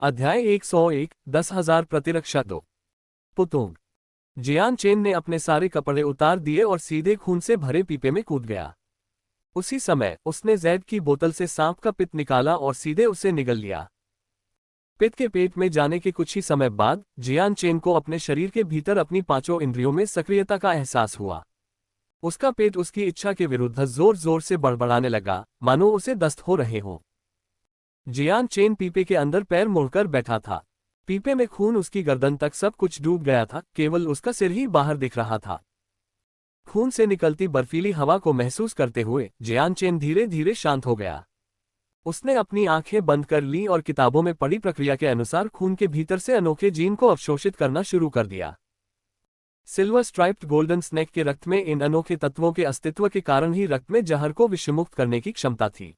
अध्याय 101 10,000 प्रतिरक्षा दो। पुतोंग। जियान चेन ने अपने सारे कपड़े उतार दिए और सीधे खून से भरे पीपे में कूद गया। उसी समय उसने जैद की बोतल से सांप का पित्त निकाला और सीधे उसे निगल लिया। पित्त के पेट में जाने के कुछ ही समय बाद जियान चेन को अपने शरीर के भीतर अपनी पांचों इंद्रियों में सक्रियता का एहसास हुआ। उसका पेट उसकी इच्छा के विरुद्ध जोर जोर से बड़बड़ाने लगा, मानो उसे दस्त हो रहे हों। जियान चेन पीपे के अंदर पैर मोड़कर बैठा था। पीपे में खून उसकी गर्दन तक सब कुछ डूब गया था, केवल उसका सिर ही बाहर दिख रहा था। खून से निकलती बर्फीली हवा को महसूस करते हुए जियान चेन धीरे धीरे शांत हो गया। उसने अपनी आंखें बंद कर ली और किताबों में पढ़ी प्रक्रिया के अनुसार खून के भीतर से अनोखे जीन को अवशोषित करना शुरू कर दिया। सिल्वर स्ट्राइप्ड गोल्डन स्नेक के रक्त में इन अनोखे तत्वों के अस्तित्व के कारण ही रक्त में जहर को विषमुक्त करने की क्षमता थी।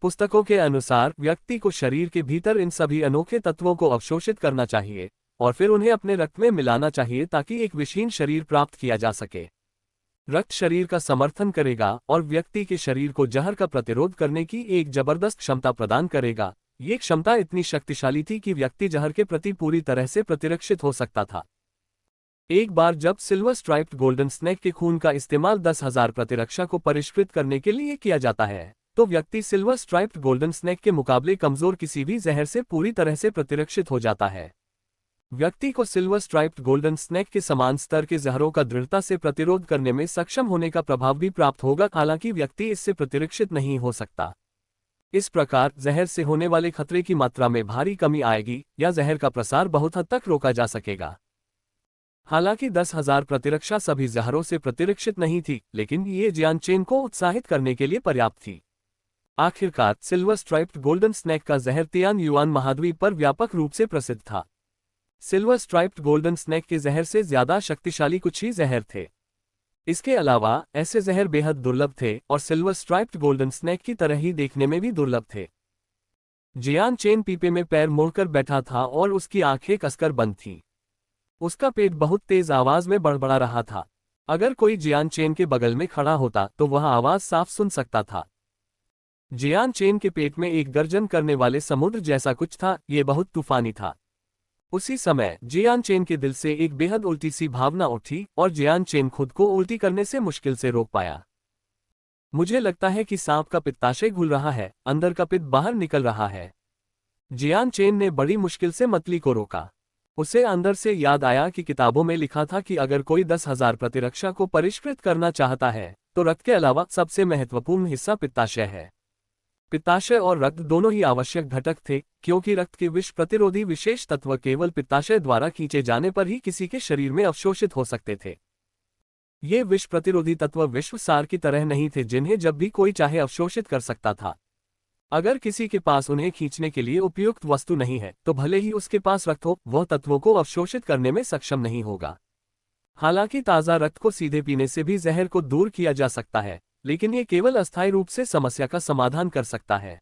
पुस्तकों के अनुसार व्यक्ति को शरीर के भीतर इन सभी अनोखे तत्वों को अवशोषित करना चाहिए और फिर उन्हें अपने रक्त में मिलाना चाहिए ताकि एक विहीन शरीर प्राप्त किया जा सके। रक्त शरीर का समर्थन करेगा और व्यक्ति के शरीर को जहर का प्रतिरोध करने की एक जबरदस्त क्षमता प्रदान करेगा। ये क्षमता इतनी शक्तिशाली थी कि व्यक्ति जहर के प्रति पूरी तरह से प्रतिरक्षित हो सकता था। एक बार जब सिल्वर स्ट्राइप्ड गोल्डन स्नेक के खून का इस्तेमाल 10,000 प्रतिरक्षा को परिष्कृत करने के लिए किया जाता है, तो व्यक्ति सिल्वर स्ट्राइप्ड गोल्डन स्नेक के मुकाबले कमजोर किसी भी जहर से पूरी तरह से प्रतिरक्षित हो जाता है। व्यक्ति को सिल्वर स्ट्राइप्ड गोल्डन स्नेक के समान स्तर के जहरों का दृढ़ता से प्रतिरोध करने में सक्षम होने का प्रभाव भी प्राप्त होगा, हालांकि व्यक्ति इससे प्रतिरक्षित नहीं हो सकता। इस प्रकार जहर से होने वाले खतरे की मात्रा में भारी कमी आएगी या जहर का प्रसार बहुत हद तक रोका जा सकेगा। हालांकि 10,000 प्रतिरक्षा सभी जहरों से प्रतिरक्षित नहीं थी, लेकिन ये जियान चेन को उत्साहित करने के लिए पर्याप्त थी। आखिरकार सिल्वर स्ट्राइप्ड गोल्डन स्नेक का जहर तियान युआन महाद्वीप पर व्यापक रूप से प्रसिद्ध था। सिल्वर स्ट्राइप्ड गोल्डन स्नेक के जहर से ज्यादा शक्तिशाली कुछ ही जहर थे। इसके अलावा ऐसे जहर बेहद दुर्लभ थे और सिल्वर स्ट्राइप्ड गोल्डन स्नेक की तरह ही देखने में भी दुर्लभ थे। जियान चेन पीपे में पैर मोड़कर बैठा था और उसकी आंखें कसकर बंद थीं। उसका पेट बहुत तेज आवाज में बड़बड़ा रहा था। अगर कोई जियान चेन के बगल में खड़ा होता तो वह आवाज साफ सुन सकता था। जियान चेन के पेट में एक गर्जन करने वाले समुद्र जैसा कुछ था, ये बहुत तूफानी था। उसी समय जियान चेन के दिल से एक बेहद उल्टी सी भावना उठी और जियान चेन खुद को उल्टी करने से मुश्किल से रोक पाया। मुझे लगता है कि सांप का पित्ताशय घुल रहा है, अंदर का पित्त बाहर निकल रहा है। जियान चेन ने बड़ी मुश्किल से मतली को रोका। उसे अंदर से याद आया कि किताबों में लिखा था कि अगर कोई 10,000 प्रतिरक्षा को परिष्कृत करना चाहता है तो रक्त के अलावा सबसे महत्वपूर्ण हिस्सा पित्ताशय है। पित्ताशय और रक्त दोनों ही आवश्यक घटक थे, क्योंकि रक्त के विष प्रतिरोधी विशेष तत्व केवल पित्ताशय द्वारा खींचे जाने पर ही किसी के शरीर में अवशोषित हो सकते थे। ये विष प्रतिरोधी तत्व विश्व सार की तरह नहीं थे जिन्हें जब भी कोई चाहे अवशोषित कर सकता था। अगर किसी के पास उन्हें खींचने के लिए उपयुक्त वस्तु नहीं है तो भले ही उसके पास रक्त हो, वह तत्वों को अवशोषित करने में सक्षम नहीं होगा। हालांकि ताज़ा रक्त को सीधे पीने से भी जहर को दूर किया जा सकता है, लेकिन ये केवल अस्थायी रूप से समस्या का समाधान कर सकता है।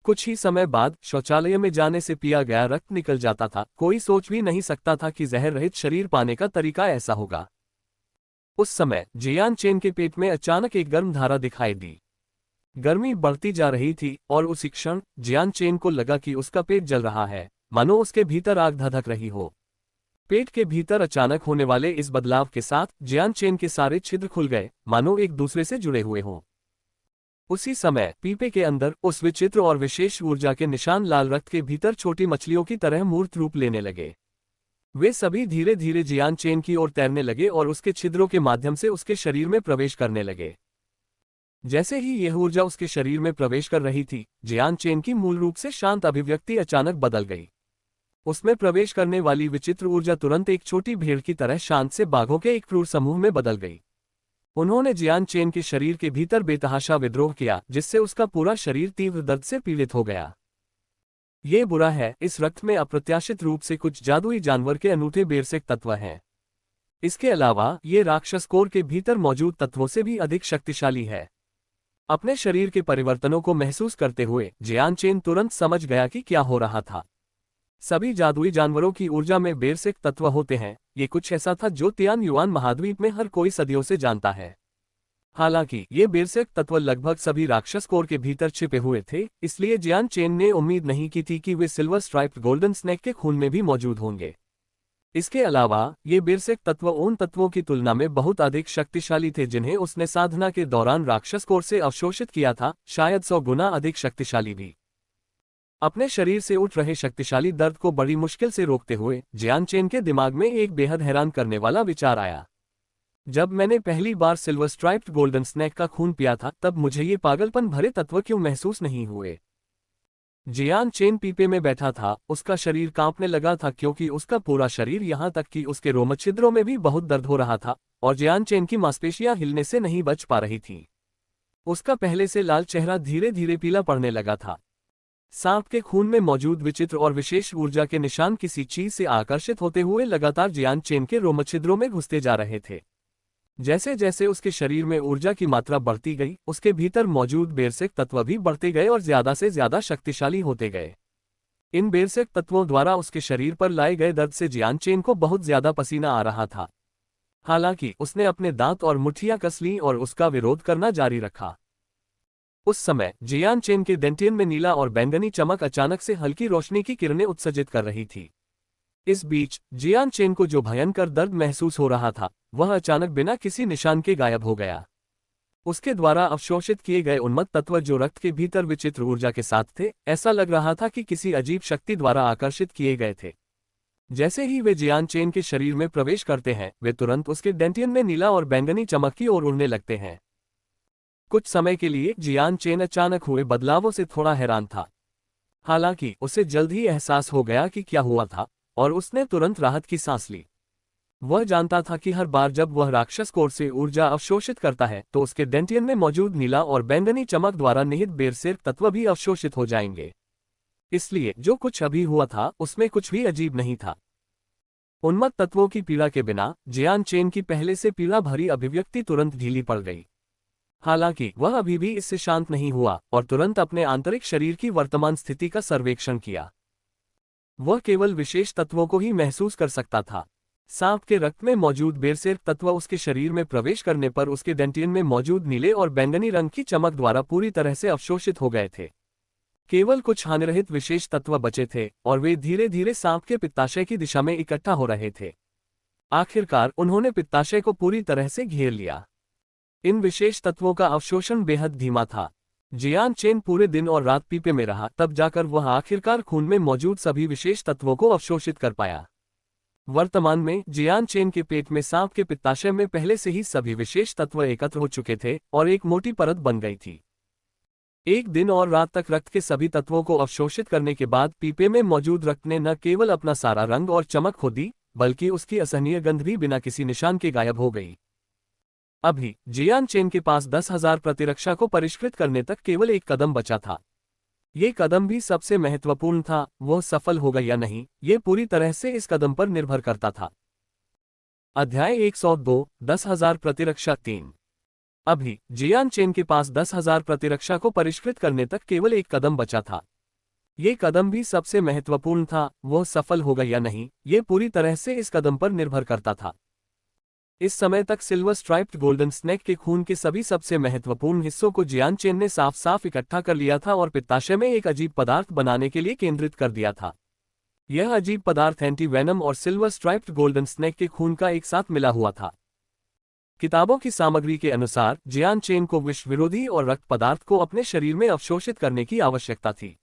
कुछ ही समय बाद शौचालय में जाने से पिया गया रक्त निकल जाता था। कोई सोच भी नहीं सकता था कि जहर रहित शरीर पाने का तरीका ऐसा होगा। उस समय जियान चेन के पेट में अचानक एक गर्म धारा दिखाई दी। गर्मी बढ़ती जा रही थी और उसी क्षण जियान चेन को लगा कि उसका पेट जल रहा है, मानो उसके भीतर आग धधक रही हो। पेट के भीतर अचानक होने वाले इस बदलाव के साथ जियान चेन के सारे छिद्र खुल गए, मानो एक दूसरे से जुड़े हुए हों। उसी समय पीपे के अंदर उस विचित्र और विशेष ऊर्जा के निशान लाल रक्त के भीतर छोटी मछलियों की तरह मूर्त रूप लेने लगे। वे सभी धीरे धीरे जियान चेन की ओर तैरने लगे और उसके छिद्रों के माध्यम से उसके शरीर में प्रवेश करने लगे। जैसे ही यह ऊर्जा उसके शरीर में प्रवेश कर रही थी, जियान चेन की मूल रूप से शांत अभिव्यक्ति अचानक बदल गई। उसमें प्रवेश करने वाली विचित्र ऊर्जा तुरंत एक छोटी भीड़ की तरह शांत से बाघों के एक क्रूर समूह में बदल गई। उन्होंने जियान चेन के शरीर के भीतर बेतहाशा विद्रोह किया, जिससे उसका पूरा शरीर तीव्र दर्द से पीड़ित हो गया। ये बुरा है, इस रक्त में अप्रत्याशित रूप से कुछ जादुई जानवर के अनूठे बेरसिक तत्व हैं। इसके अलावा ये राक्षस कोर के भीतर मौजूद तत्वों से भी अधिक शक्तिशाली है। अपने शरीर के परिवर्तनों को महसूस करते हुए जियान चेन तुरंत समझ गया कि क्या हो रहा था। सभी जादुई जानवरों की ऊर्जा में बेरसिक तत्व होते हैं। ये कुछ ऐसा था जो तियान युआन महाद्वीप में हर कोई सदियों से जानता है। हालांकि ये बेरसेक तत्व लगभग सभी राक्षस कोर के भीतर छिपे हुए थे, इसलिए जियान चेन ने उम्मीद नहीं की थी कि वे सिल्वर स्ट्राइप्ड गोल्डन स्नेक के खून में भी मौजूद होंगे। इसके अलावा ये बेरसेक तत्व उन तत्वों की तुलना में बहुत अधिक शक्तिशाली थे जिन्हें उसने साधना के दौरान राक्षस कोर से अवशोषित किया था, शायद 100 गुना अधिक शक्तिशाली भी। अपने शरीर से उठ रहे शक्तिशाली दर्द को बड़ी मुश्किल से रोकते हुए जियान चेन के दिमाग में एक बेहद हैरान करने वाला विचार आया। जब मैंने पहली बार सिल्वर स्ट्राइप्ड गोल्डन स्नेक का खून पिया था तब मुझे ये पागलपन भरे तत्व क्यों महसूस नहीं हुए। जियान चेन पीपे में बैठा था, उसका शरीर कांपने लगा था क्योंकि उसका पूरा शरीर यहाँ तक कि उसके रोमछिद्रों में भी बहुत दर्द हो रहा था और जियान चेन की मांसपेशियां हिलने से नहीं बच पा रही थीं। उसका पहले से लाल चेहरा धीरे धीरे पीला पड़ने लगा था। सांप के खून में मौजूद विचित्र और विशेष ऊर्जा के निशान किसी चीज से आकर्षित होते हुए लगातार जियान चेन के रोमछिद्रों में घुसते जा रहे थे। जैसे जैसे उसके शरीर में ऊर्जा की मात्रा बढ़ती गई, उसके भीतर मौजूद बेरसेक तत्व भी बढ़ते गए और ज्यादा से ज्यादा शक्तिशाली होते गए। इन बेरसेक तत्वों द्वारा उसके शरीर पर लाए गए दर्द से जियान चेन को बहुत ज्यादा पसीना आ रहा था। हालांकि उसने अपने दांत और मुट्ठियां कस लीं और उसका विरोध करना जारी रखा। उस समय जियान चेन के डेंटियन में नीला और बैंगनी चमक अचानक से हल्की रोशनी की किरणें उत्सर्जित कर रही थी। इस बीच जियान चेन को जो भयंकर दर्द महसूस हो रहा था वह अचानक बिना किसी निशान के गायब हो गया। उसके द्वारा अवशोषित किए गए उन्मत्त तत्व जो रक्त के भीतर विचित्र ऊर्जा के साथ थे, ऐसा लग रहा था कि किसी अजीब शक्ति द्वारा आकर्षित किए गए थे। जैसे ही वे जियान चेन के शरीर में प्रवेश करते हैं वे तुरंत उसके डेंटियन में नीला और बैंगनी चमक की ओर उड़ने लगते हैं। कुछ समय के लिए जियान चेन अचानक हुए बदलावों से थोड़ा हैरान था। हालांकि उसे जल्द ही एहसास हो गया कि क्या हुआ था और उसने तुरंत राहत की सांस ली। वह जानता था कि हर बार जब वह राक्षस कोर से ऊर्जा अवशोषित करता है तो उसके डेंटियन में मौजूद नीला और बैंगनी चमक द्वारा निहित बेरसेक तत्व भी अवशोषित हो जाएंगे। इसलिए जो कुछ अभी हुआ था उसमें कुछ भी अजीब नहीं था। उन्मत्त तत्वों की पीड़ा के बिना जियान चेन की पहले से पीड़ा भरी अभिव्यक्ति तुरंत ढीली पड़ गई। हालांकि वह अभी भी इससे शांत नहीं हुआ और तुरंत अपने आंतरिक शरीर की वर्तमान स्थिति का सर्वेक्षण किया। वह केवल विशेष तत्वों को ही महसूस कर सकता था। सांप के रक्त में मौजूद बेरसेक तत्व उसके शरीर में प्रवेश करने पर उसके डेंटियन में मौजूद नीले और बैंगनी रंग की चमक द्वारा पूरी तरह से अवशोषित हो गए थे। केवल कुछ हानिरहित विशेष तत्व बचे थे और वे धीरे धीरे सांप के पित्ताशय की दिशा में इकट्ठा हो रहे थे। आखिरकार उन्होंने पित्ताशय को पूरी तरह से घेर लिया। इन विशेष तत्वों का अवशोषण बेहद धीमा था। जियान चेन पूरे दिन और रात पीपे में रहा, तब जाकर वह आखिरकार खून में मौजूद सभी विशेष तत्वों को अवशोषित कर पाया। वर्तमान में जियान चेन के पेट में सांप के पित्ताशय में पहले से ही सभी विशेष तत्व एकत्र हो चुके थे और एक मोटी परत बन गई थी। एक दिन और रात तक रक्त के सभी तत्वों को अवशोषित करने के बाद पीपे में मौजूद रक्त ने न केवल अपना सारा रंग और चमक खो दी, बल्कि उसकी असहनीय गंध भी बिना किसी निशान के गायब हो गई। अभी जियान चेन के पास 10,000 प्रतिरक्षा को परिष्कृत करने तक केवल एक कदम बचा था। ये कदम भी सबसे महत्वपूर्ण था। वह सफल होगा या नहीं, ये पूरी तरह से इस कदम पर निर्भर करता था। अध्याय 102 10,000 प्रतिरक्षा 3। अभी जियान चेन के पास 10,000 प्रतिरक्षा को परिष्कृत करने तक केवल एक कदम बचा था। ये कदम भी सबसे महत्वपूर्ण था। वह सफल होगा या नहीं, ये पूरी तरह से इस कदम पर निर्भर करता था। इस समय तक सिल्वर स्ट्राइप्ड गोल्डन स्नेक के खून के सभी सबसे महत्वपूर्ण हिस्सों को जियान चेन ने साफ साफ इकट्ठा कर लिया था और पित्ताशय में एक अजीब पदार्थ बनाने के लिए केंद्रित कर दिया था। यह अजीब पदार्थ एंटी वेनम और सिल्वर स्ट्राइप्ड गोल्डन स्नेक के खून का एक साथ मिला हुआ था। किताबों की सामग्री के अनुसार जियान चेन को विष विरोधी और रक्त पदार्थ को अपने शरीर में अवशोषित करने की आवश्यकता थी,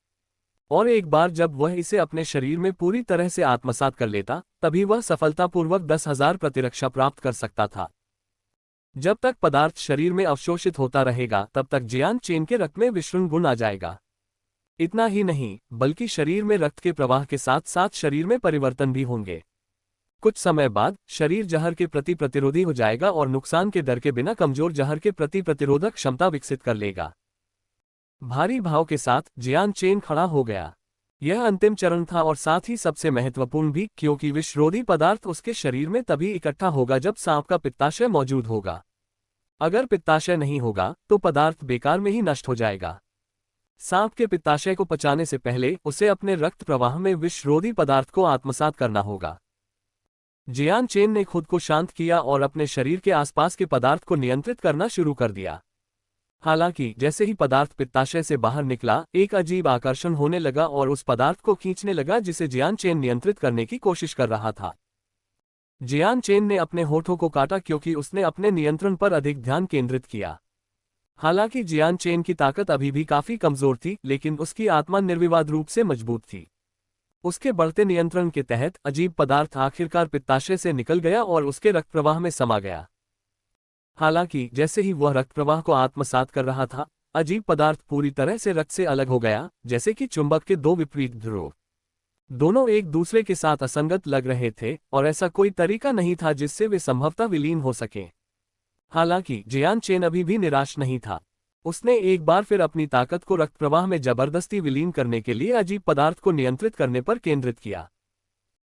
और एक बार जब वह इसे अपने शरीर में पूरी तरह से आत्मसात कर लेता तभी वह सफलतापूर्वक 10,000 प्रतिरक्षा प्राप्त कर सकता था। जब तक पदार्थ शरीर में अवशोषित होता रहेगा तब तक जियान चेन के रक्त में विषुण गुण आ जाएगा। इतना ही नहीं, बल्कि शरीर में रक्त के प्रवाह के साथ साथ शरीर में परिवर्तन भी होंगे। कुछ समय बाद शरीर जहर के प्रति प्रतिरोधी हो जाएगा और नुकसान के डर के बिना कमजोर जहर के प्रति प्रतिरोधक क्षमता विकसित कर लेगा। भारी भाव के साथ जियान चेन खड़ा हो गया। यह अंतिम चरण था और साथ ही सबसे महत्वपूर्ण भी, क्योंकि विषरोधी पदार्थ उसके शरीर में तभी इकट्ठा होगा जब सांप का पित्ताशय मौजूद होगा। अगर पित्ताशय नहीं होगा तो पदार्थ बेकार में ही नष्ट हो जाएगा। सांप के पित्ताशय को पचाने से पहले उसे अपने रक्त प्रवाह में विषरोधी पदार्थ को आत्मसात करना होगा। जियान चेन ने खुद को शांत किया और अपने शरीर के आसपास के पदार्थ को नियंत्रित करना शुरू कर दिया। हालांकि जैसे ही पदार्थ पित्ताशय से बाहर निकला, एक अजीब आकर्षण होने लगा और उस पदार्थ को खींचने लगा जिसे जियान चेन नियंत्रित करने की कोशिश कर रहा था। जियान चेन ने अपने होठों को काटा क्योंकि उसने अपने नियंत्रण पर अधिक ध्यान केंद्रित किया। हालांकि जियान चेन की ताकत अभी भी काफी कमजोर थी, लेकिन उसकी आत्मा निर्विवाद रूप से मजबूत थी। उसके बढ़ते नियंत्रण के तहत अजीब पदार्थ आखिरकार पित्ताशय से निकल गया और उसके रक्त प्रवाह में समा गया। हालांकि जैसे ही वह रक्त प्रवाह को आत्मसात कर रहा था, अजीब पदार्थ पूरी तरह से रक्त से अलग हो गया, जैसे कि चुंबक के दो विपरीत ध्रुव दोनों एक दूसरे के साथ असंगत लग रहे थे और ऐसा कोई तरीका नहीं था जिससे वे संभवतः विलीन हो सकें। हालांकि जियान चेन अभी भी निराश नहीं था। उसने एक बार फिर अपनी ताकत को रक्त प्रवाह में जबरदस्ती विलीन करने के लिए अजीब पदार्थ को नियंत्रित करने पर केंद्रित किया।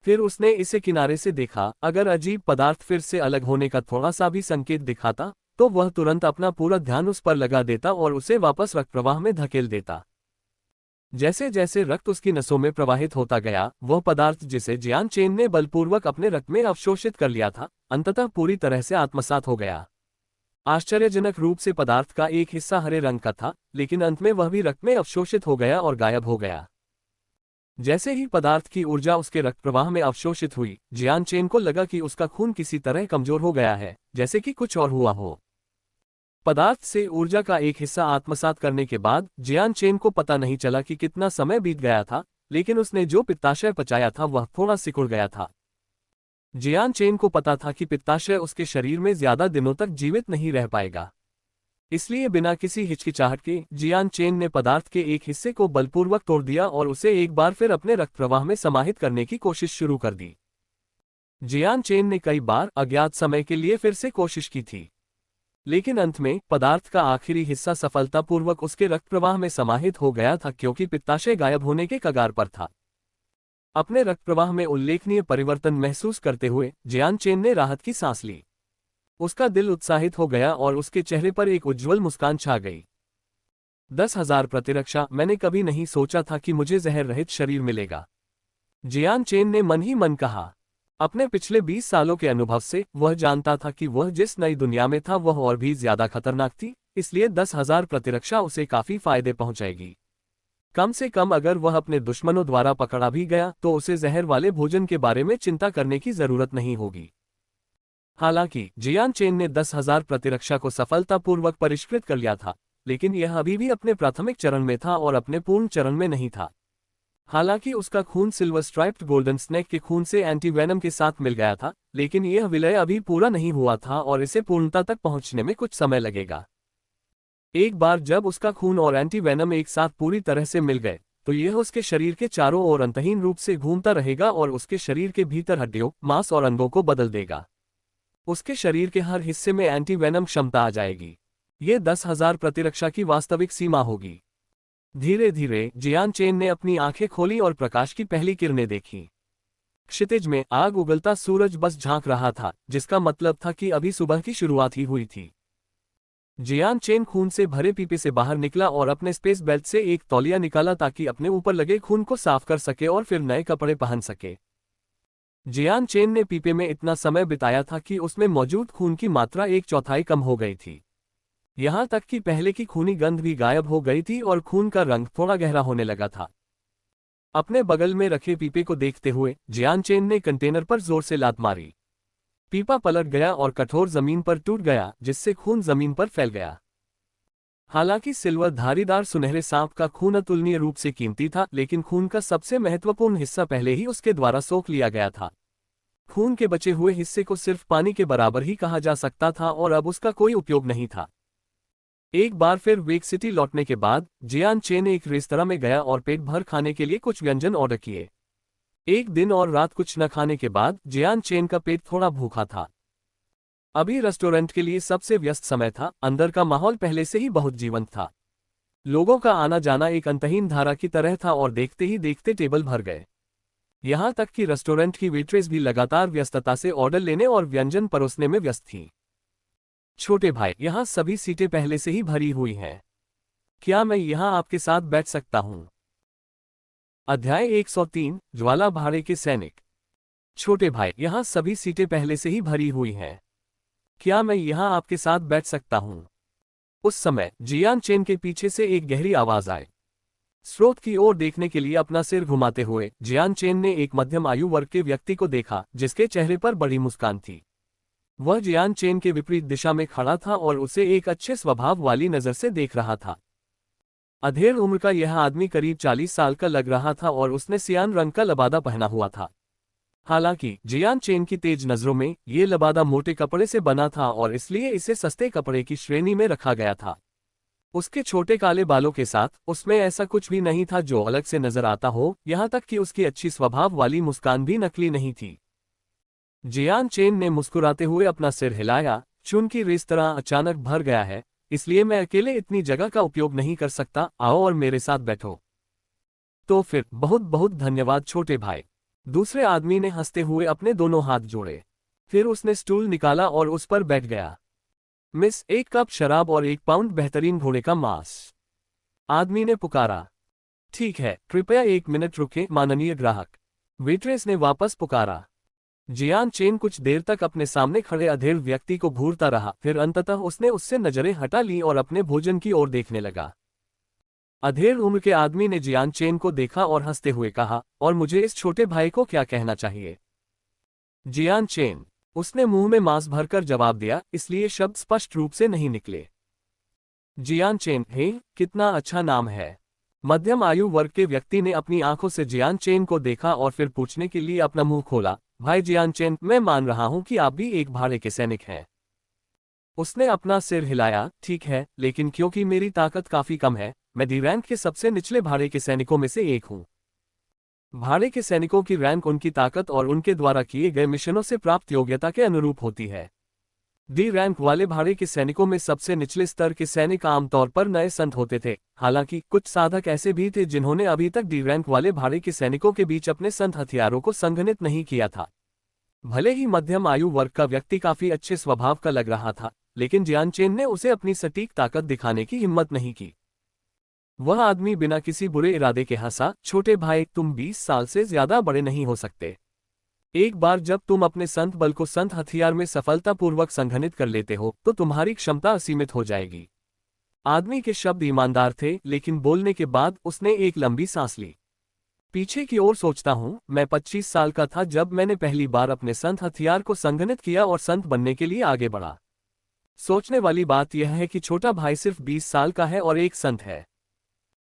फिर उसने इसे किनारे से देखा। अगर अजीब पदार्थ फिर से अलग होने का थोड़ा सा भी संकेत दिखाता, तो वह तुरंत अपना पूरा ध्यान उस पर लगा देता और उसे वापस रक्त प्रवाह में धकेल देता। जैसे जैसे रक्त उसकी नसों में प्रवाहित होता गया, वह पदार्थ जिसे जियान चेन ने बलपूर्वक अपने रक्त में अवशोषित कर लिया था, अंततः पूरी तरह से आत्मसात हो गया। आश्चर्यजनक रूप से पदार्थ का एक हिस्सा हरे रंग का था, लेकिन अंत में वह भी रक्त में अवशोषित हो गया और गायब हो गया। जैसे ही पदार्थ की ऊर्जा उसके रक्त प्रवाह में अवशोषित हुई, जियान चेन को लगा कि उसका खून किसी तरह कमजोर हो गया है, जैसे कि कुछ और हुआ हो। पदार्थ से ऊर्जा का एक हिस्सा आत्मसात करने के बाद जियान चेन को पता नहीं चला कि कितना समय बीत गया था, लेकिन उसने जो पित्ताशय पचाया था वह थोड़ा सिकुड़ गया था। जियान चेन को पता था कि पित्ताशय उसके शरीर में ज्यादा दिनों तक जीवित नहीं रह पाएगा। इसलिए बिना किसी हिचकिचाहट के जियान चेन ने पदार्थ के एक हिस्से को बलपूर्वक तोड़ दिया और उसे एक बार फिर अपने रक्त प्रवाह में समाहित करने की कोशिश शुरू कर दी। जियान चेन ने कई बार अज्ञात समय के लिए फिर से कोशिश की थी, लेकिन अंत में पदार्थ का आखिरी हिस्सा सफलतापूर्वक उसके रक्त प्रवाह में समाहित हो गया था क्योंकि पित्ताशय गायब होने के कगार पर था। अपने रक्त प्रवाह में उल्लेखनीय परिवर्तन महसूस करते हुए जियान चेन ने राहत की सांस ली। उसका दिल उत्साहित हो गया और उसके चेहरे पर एक उज्ज्वल मुस्कान छा गई। 10,000 प्रतिरक्षा, मैंने कभी नहीं सोचा था कि मुझे जहर रहित शरीर मिलेगा, जियान चेन ने मन ही मन कहा। अपने पिछले 20 सालों के अनुभव से वह जानता था कि वह जिस नई दुनिया में था वह और भी ज्यादा खतरनाक थी, इसलिए 10,000 प्रतिरक्षा उसे काफी फायदे पहुंचाएगी। कम से कम अगर वह अपने दुश्मनों द्वारा पकड़ा भी गया तो उसे जहर वाले भोजन के बारे में चिंता करने की जरूरत नहीं होगी। हालांकि जियान चेन ने 10,000 प्रतिरक्षा को सफलतापूर्वक परिष्कृत कर लिया था, लेकिन यह अभी भी अपने प्राथमिक चरण में था और अपने पूर्ण चरण में नहीं था। हालांकि उसका खून सिल्वर स्ट्राइप्ड गोल्डन स्नेक के खून से एंटीवेनम के साथ मिल गया था, लेकिन यह विलय अभी पूरा नहीं हुआ था और इसे पूर्णता तक पहुंचने में कुछ समय लगेगा। एक बार जब उसका खून और एंटीवेनम एक साथ पूरी तरह से मिल गए, तो यह उसके शरीर के चारों ओर अंतहीन रूप से घूमता रहेगा और उसके शरीर के भीतर हड्डियों, मांस और अंगों को बदल देगा। उसके शरीर के हर हिस्से में एंटीवेनम क्षमता आ जाएगी। ये 10,000 प्रतिरक्षा की वास्तविक सीमा होगी। धीरे धीरे जियान चेन ने अपनी आंखें खोली और प्रकाश की पहली किरणें देखीं। क्षितिज में आग उगलता सूरज बस झांक रहा था, जिसका मतलब था कि अभी सुबह की शुरुआत ही हुई थी। जियान चेन खून से भरे पीपे से बाहर निकला और अपने स्पेस बेल्ट से एक तौलिया निकाला ताकि अपने ऊपर लगे खून को साफ कर सके और फिर नए कपड़े पहन सके। जियान चेन ने पीपे में इतना समय बिताया था कि उसमें मौजूद खून की मात्रा 1/4 कम हो गई थी। यहां तक कि पहले की खूनी गंध भी गायब हो गई थी और खून का रंग थोड़ा गहरा होने लगा था। अपने बगल में रखे पीपे को देखते हुए जियान चेन ने कंटेनर पर जोर से लात मारी। पीपा पलट गया और कठोर जमीन पर टूट गया, जिससे खून जमीन पर फैल गया। हालांकि सिल्वर धारीदार सुनहरे सांप का खून अतुलनीय रूप से कीमती था, लेकिन खून का सबसे महत्वपूर्ण हिस्सा पहले ही उसके द्वारा सोख लिया गया था। खून के बचे हुए हिस्से को सिर्फ पानी के बराबर ही कहा जा सकता था और अब उसका कोई उपयोग नहीं था। एक बार फिर वेक सिटी लौटने के बाद जियान चेन एक रेस्तरां में गया और पेट भर खाने के लिए कुछ व्यंजन ऑर्डर किए। एक दिन और रात कुछ न खाने के बाद जियान चेन का पेट थोड़ा भूखा था। अभी रेस्टोरेंट के लिए सबसे व्यस्त समय था। अंदर का माहौल पहले से ही बहुत जीवंत था। लोगों का आना जाना एक अंतहीन धारा की तरह था और देखते ही देखते टेबल भर गए। यहां तक कि रेस्टोरेंट की वेट्रेस भी लगातार व्यस्तता से ऑर्डर लेने और व्यंजन परोसने में व्यस्त थी। छोटे भाई, यहां सभी सीटें पहले से ही भरी हुई हैं। क्या मैं यहां आपके साथ बैठ सकता हूं? अध्याय 103, ज्वाला भाड़े के सैनिक। छोटे भाई, यहाँ सभी सीटें पहले से ही भरी हुई हैं। क्या मैं यहाँ आपके साथ बैठ सकता हूँ? उस समय जियान चेन के पीछे से एक गहरी आवाज आई। स्रोत की ओर देखने के लिए अपना सिर घुमाते हुए जियान चेन ने एक मध्यम आयु वर्ग के व्यक्ति को देखा, जिसके चेहरे पर बड़ी मुस्कान थी। वह जियान चेन के विपरीत दिशा में खड़ा था और उसे एक अच्छे स्वभाव वाली नजर से देख रहा था। अधेड़ उम्र का यह आदमी करीब 40 साल का लग रहा था और उसने सियान रंग का लबादा पहना हुआ था। हालांकि जियान चेन की तेज नजरों में ये लबादा मोटे कपड़े से बना था और इसलिए इसे सस्ते कपड़े की श्रेणी में रखा गया था। उसके छोटे काले बालों के साथ उसमें ऐसा कुछ भी नहीं था जो अलग से नजर आता हो, यहाँ तक कि उसकी अच्छी स्वभाव वाली मुस्कान भी नकली नहीं थी। जियान चेन ने मुस्कुराते हुए अपना सिर हिलाया। चुन की तरह अचानक भर गया है, इसलिए मैं अकेले इतनी जगह का उपयोग नहीं कर सकता। आओ और मेरे साथ बैठो। तो फिर बहुत बहुत धन्यवाद छोटे भाई। दूसरे आदमी ने हंसते हुए अपने दोनों हाथ जोड़े। फिर उसने स्टूल निकाला और उस पर बैठ गया। मिस, 1 कप शराब और 1 पाउंड बेहतरीन घोड़े का मांस, आदमी ने पुकारा। ठीक है, कृपया 1 मिनट रुकें माननीय ग्राहक, वेट्रेस ने वापस पुकारा। जियान चेन कुछ देर तक अपने सामने खड़े अधेड़ व्यक्ति को घूरता रहा, फिर अंततः उसने उससे नजरें हटा ली और अपने भोजन की ओर देखने लगा। अधेड़ उम्र के आदमी ने जियान चेन को देखा और हंसते हुए कहा, और मुझे इस छोटे भाई को क्या कहना चाहिए? जियान चेन, उसने मुंह में मांस भरकर जवाब दिया, इसलिए शब्द स्पष्ट रूप से नहीं निकले। जियान चेन, हे, कितना अच्छा नाम है। मध्यम आयु वर्ग के व्यक्ति ने अपनी आंखों से जियान चेन को देखा और फिर पूछने के लिए अपना मुंह खोला, भाई जियान चेन, मैं मान रहा हूं कि आप भी एक भाड़े के सैनिक हैं। उसने अपना सिर हिलाया, ठीक है, लेकिन क्योंकि मेरी ताकत काफी कम है, मैं डी रैंक के सबसे निचले भाड़े के सैनिकों में से एक हूं। भाड़े के सैनिकों की रैंक उनकी ताकत और उनके द्वारा किए गए मिशनों से प्राप्त योग्यता के अनुरूप होती है। डी रैंक वाले भाड़े के सैनिकों में सबसे निचले स्तर के सैनिक आमतौर पर नए संत होते थे। हालांकि कुछ साधक ऐसे भी थे जिन्होंने अभी तक डी रैंक वाले भाड़े के सैनिकों के बीच अपने संत हथियारों को संघनित नहीं किया था। भले ही मध्यम आयु वर्ग का व्यक्ति काफी अच्छे स्वभाव का लग रहा था, लेकिन जियान चेन ने उसे अपनी सटीक ताकत दिखाने की हिम्मत नहीं की। वह आदमी बिना किसी बुरे इरादे के हंसा, छोटे भाई, तुम 20 साल से ज्यादा बड़े नहीं हो सकते। एक बार जब तुम अपने संत बल को संत हथियार में सफलतापूर्वक संघनित कर लेते हो तो तुम्हारी क्षमता असीमित हो जाएगी। आदमी के शब्द ईमानदार थे, लेकिन बोलने के बाद उसने एक लंबी सांस ली। पीछे की ओर सोचता हूं, मैं 25 साल का था जब मैंने पहली बार अपने संत हथियार को संघनित किया और संत बनने के लिए आगे बढ़ा। सोचने वाली बात यह है कि छोटा भाई सिर्फ 20 साल का है और एक संत है।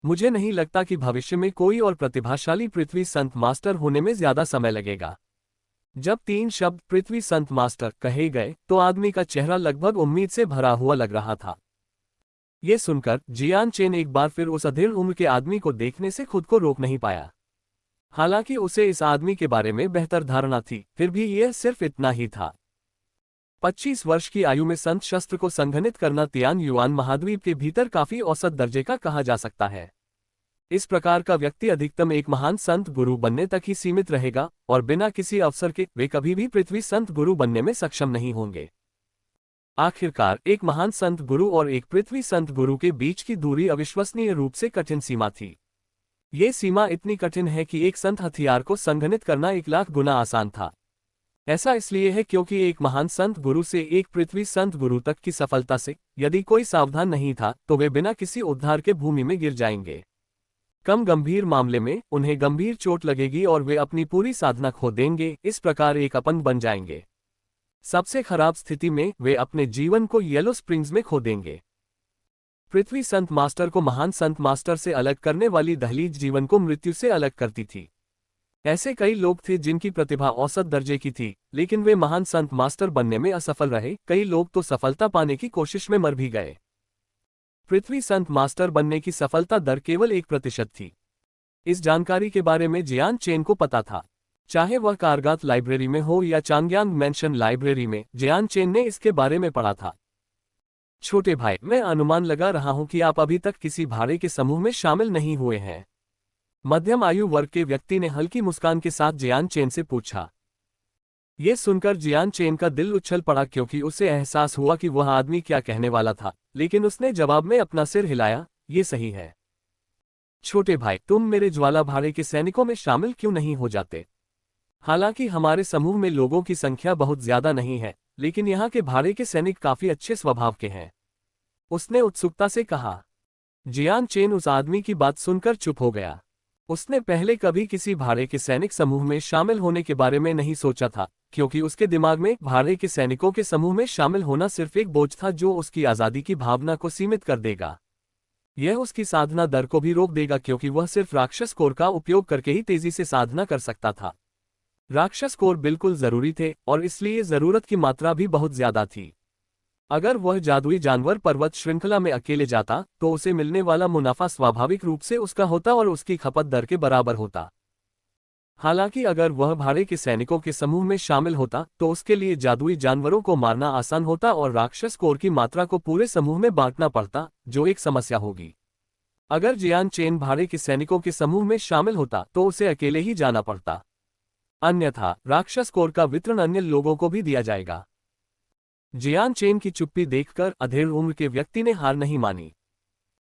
मुझे नहीं लगता कि भविष्य में कोई और प्रतिभाशाली पृथ्वी संत मास्टर होने में ज्यादा समय लगेगा। जब 3 शब्द पृथ्वी संत मास्टर कहे गए तो आदमी का चेहरा लगभग उम्मीद से भरा हुआ लग रहा था। ये सुनकर जियान चेन एक बार फिर उस अधेड़ उम्र के आदमी को देखने से खुद को रोक नहीं पाया। हालांकि उसे इस आदमी के बारे में बेहतर धारणा थी, फिर भी यह सिर्फ इतना ही था। 25 वर्ष की आयु में संत शस्त्र को संघनित करना तियान युआन महाद्वीप के भीतर काफी औसत दर्जे का कहा जा सकता है। इस प्रकार का व्यक्ति अधिकतम एक महान संत गुरु बनने तक ही सीमित रहेगा और बिना किसी अवसर के वे कभी भी पृथ्वी संत गुरु बनने में सक्षम नहीं होंगे। आखिरकार एक महान संत गुरु और एक पृथ्वी संत गुरु के बीच की दूरी अविश्वसनीय रूप से कठिन सीमा थी। ये सीमा इतनी कठिन है कि एक संत हथियार को संघनित करना 1 लाख गुना आसान था। ऐसा इसलिए है क्योंकि एक महान संत गुरु से एक पृथ्वी संत गुरु तक की सफलता से यदि कोई सावधान नहीं था तो वे बिना किसी उद्धार के भूमि में गिर जाएंगे। कम गंभीर मामले में उन्हें गंभीर चोट लगेगी और वे अपनी पूरी साधना खो देंगे, इस प्रकार एक अपंग बन जाएंगे। सबसे खराब स्थिति में वे अपने जीवन को येलो स्प्रिंग्स में खो देंगे। पृथ्वी संत मास्टर को महान संत मास्टर से अलग करने वाली दहलीज जीवन को मृत्यु से अलग करती थी। ऐसे कई लोग थे जिनकी प्रतिभा औसत दर्जे की थी, लेकिन वे महान संत मास्टर बनने में असफल रहे। कई लोग तो सफलता पाने की कोशिश में मर भी गए। पृथ्वी संत मास्टर बनने की सफलता दर केवल 1% थी। इस जानकारी के बारे में जियान चेन को पता था। चाहे वह कारगात लाइब्रेरी में हो या चांगयांग मैंशन लाइब्रेरी में, जियान चेन ने इसके बारे में पढ़ा था। छोटे भाई, मैं अनुमान लगा रहा हूं कि आप अभी तक किसी भाड़े के समूह में शामिल नहीं हुए हैं। मध्यम आयु वर्ग के व्यक्ति ने हल्की मुस्कान के साथ जियान चेन से पूछा। ये सुनकर जियान चेन का दिल उछल पड़ा क्योंकि उसे एहसास हुआ कि वह आदमी क्या कहने वाला था, लेकिन उसने जवाब में अपना सिर हिलाया, ये सही है। छोटे भाई, तुम मेरे ज्वाला भाड़े के सैनिकों में शामिल क्यों नहीं हो जाते? हालांकि हमारे समूह में लोगों की संख्या बहुत ज्यादा नहीं है, लेकिन यहाँ के भाड़े के सैनिक काफी अच्छे स्वभाव के हैं, उसने उत्सुकता से कहा। जियान चेन उस आदमी की बात सुनकर चुप हो गया। उसने पहले कभी किसी भाड़े के सैनिक समूह में शामिल होने के बारे में नहीं सोचा था, क्योंकि उसके दिमाग में भाड़े के सैनिकों के समूह में शामिल होना सिर्फ एक बोझ था जो उसकी आज़ादी की भावना को सीमित कर देगा। यह उसकी साधना दर को भी रोक देगा, क्योंकि वह सिर्फ राक्षस कोर का उपयोग करके ही तेजी से साधना कर सकता था। राक्षस कोर बिल्कुल जरूरी थे और इसलिए जरूरत की मात्रा भी बहुत ज्यादा थी। अगर वह जादुई जानवर पर्वत श्रृंखला में अकेले जाता तो उसे मिलने वाला मुनाफा स्वाभाविक रूप से उसका होता और उसकी खपत दर के बराबर होता। हालांकि अगर वह भाड़े के सैनिकों के समूह में शामिल होता तो उसके लिए जादुई जानवरों को मारना आसान होता और राक्षस कोर की मात्रा को पूरे समूह में बांटना पड़ता, जो एक समस्या होगी। अगर जियान चेन भाड़े के सैनिकों के समूह में शामिल होता तो उसे अकेले ही जाना पड़ता, अन्यथा राक्षस कोर का वितरण अन्य लोगों को भी दिया जाएगा। जियान चेन की चुप्पी देखकर अधेड़ उम्र के व्यक्ति ने हार नहीं मानी।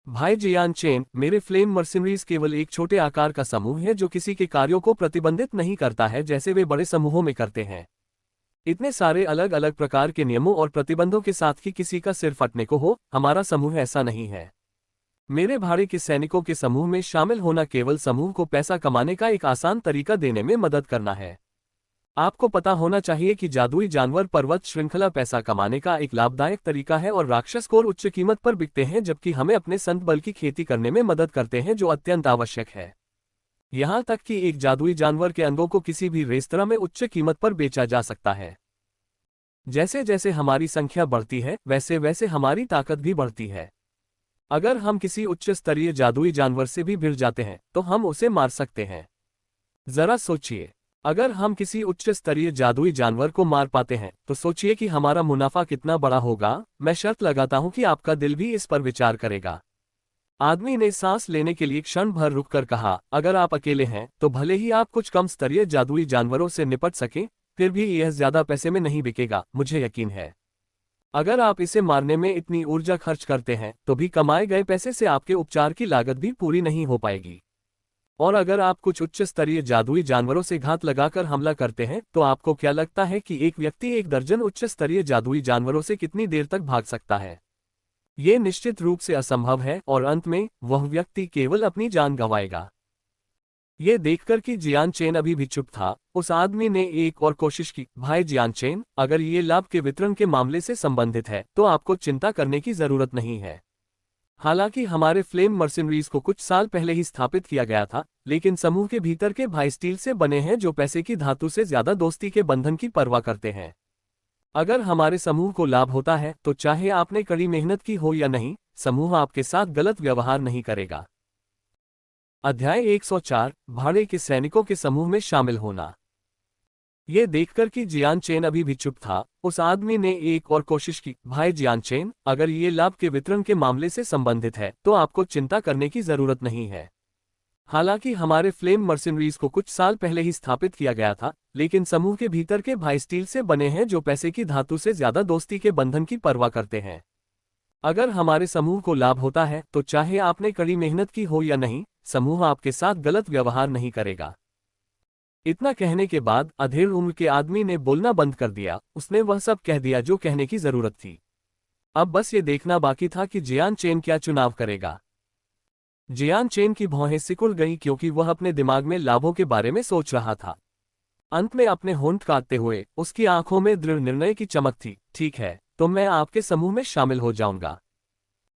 भाई जियान चेन, मेरे फ्लेम मर्सिनरीज केवल एक छोटे आकार का समूह है जो किसी के कार्यों को प्रतिबंधित नहीं करता है जैसे वे बड़े समूहों में करते हैं। इतने सारे अलग अलग प्रकार के नियमों और प्रतिबंधों के साथ कि किसी का सिर फटने को हो, हमारा समूह ऐसा नहीं है। मेरे भाड़े के सैनिकों के समूह में शामिल होना केवल समूह को पैसा कमाने का एक आसान तरीका देने में मदद करना है। आपको पता होना चाहिए कि जादुई जानवर पर्वत श्रृंखला पैसा कमाने का एक लाभदायक तरीका है और राक्षस कोर उच्च कीमत पर बिकते हैं, जबकि हमें अपने संत बल की खेती करने में मदद करते हैं जो अत्यंत आवश्यक है। यहाँ तक कि एक जादुई जानवर के अंगों को किसी भी रेस्तरां में उच्च कीमत पर बेचा जा सकता है। जैसे जैसे हमारी संख्या बढ़ती है वैसे वैसे हमारी ताकत भी बढ़ती है। अगर हम किसी उच्च स्तरीय जादुई जानवर से भी भिड़ जाते हैं तो हम उसे मार सकते हैं। जरा सोचिए, अगर हम किसी उच्च स्तरीय जादुई जानवर को मार पाते हैं तो सोचिए कि हमारा मुनाफा कितना बड़ा होगा। मैं शर्त लगाता हूं कि आपका दिल भी इस पर विचार करेगा। आदमी ने सांस लेने के लिए क्षण भर रुककर कहा, अगर आप अकेले हैं तो भले ही आप कुछ कम स्तरीय जादुई जानवरों से निपट सकें, फिर भी यह ज्यादा पैसे में नहीं बिकेगा, मुझे यकीन है। अगर आप इसे मारने में इतनी ऊर्जा खर्च करते हैं तो भी कमाए गए पैसे से आपके उपचार की लागत भी पूरी नहीं हो पाएगी। और अगर आप कुछ उच्च स्तरीय जादुई जानवरों से घात लगाकर हमला करते हैं तो आपको क्या लगता है कि एक व्यक्ति एक दर्जन उच्च स्तरीय जादुई जानवरों से कितनी देर तक भाग सकता है? ये निश्चित रूप से असंभव है और अंत में वह व्यक्ति केवल अपनी जान गंवाएगा। ये देखकर कि जियान चेन अभी भी चुप था, उस आदमी ने एक और कोशिश की। भाई जियान चेन, अगर ये लाभ के वितरण के मामले से संबंधित है तो आपको चिंता करने की जरूरत नहीं है। हालांकि हमारे फ्लेम मर्सिनरीज को कुछ साल पहले ही स्थापित किया गया था, लेकिन समूह के भीतर के भाई स्टील से बने हैं जो पैसे की धातु से ज्यादा दोस्ती के बंधन की परवाह करते हैं। अगर हमारे समूह को लाभ होता है तो चाहे आपने कड़ी मेहनत की हो या नहीं, समूह आपके साथ गलत व्यवहार नहीं करेगा। अध्याय 104, भाड़े के सैनिकों के समूह में शामिल होना। ये देखकर कि जियान चेन अभी भी चुप था, उस आदमी ने एक और कोशिश की। भाई जियान चेन, अगर ये लाभ के वितरण के मामले से संबंधित है तो आपको चिंता करने की जरूरत नहीं है। हालांकि हमारे फ्लेम मर्सिनरीज को कुछ साल पहले ही स्थापित किया गया था, लेकिन समूह के भीतर के भाई स्टील से बने हैं जो पैसे की धातु से ज्यादा दोस्ती के बंधन की परवाह करते हैं। अगर हमारे समूह को लाभ होता है तो चाहे आपने कड़ी मेहनत की हो या नहीं, समूह आपके साथ गलत व्यवहार नहीं करेगा। इतना कहने के बाद अधेड़ उम्र के आदमी ने बोलना बंद कर दिया। उसने वह सब कह दिया जो कहने की जरूरत थी। अब बस ये देखना बाकी था कि जियान चेन क्या चुनाव करेगा। जियान चेन की भौहें सिकुड़ गईं क्योंकि वह अपने दिमाग में लाभों के बारे में सोच रहा था। अंत में अपने होंठ काटते हुए उसकी आंखों में दृढ़ निर्णय की चमक थी। ठीक है, तो मैं आपके समूह में शामिल हो जाऊंगा।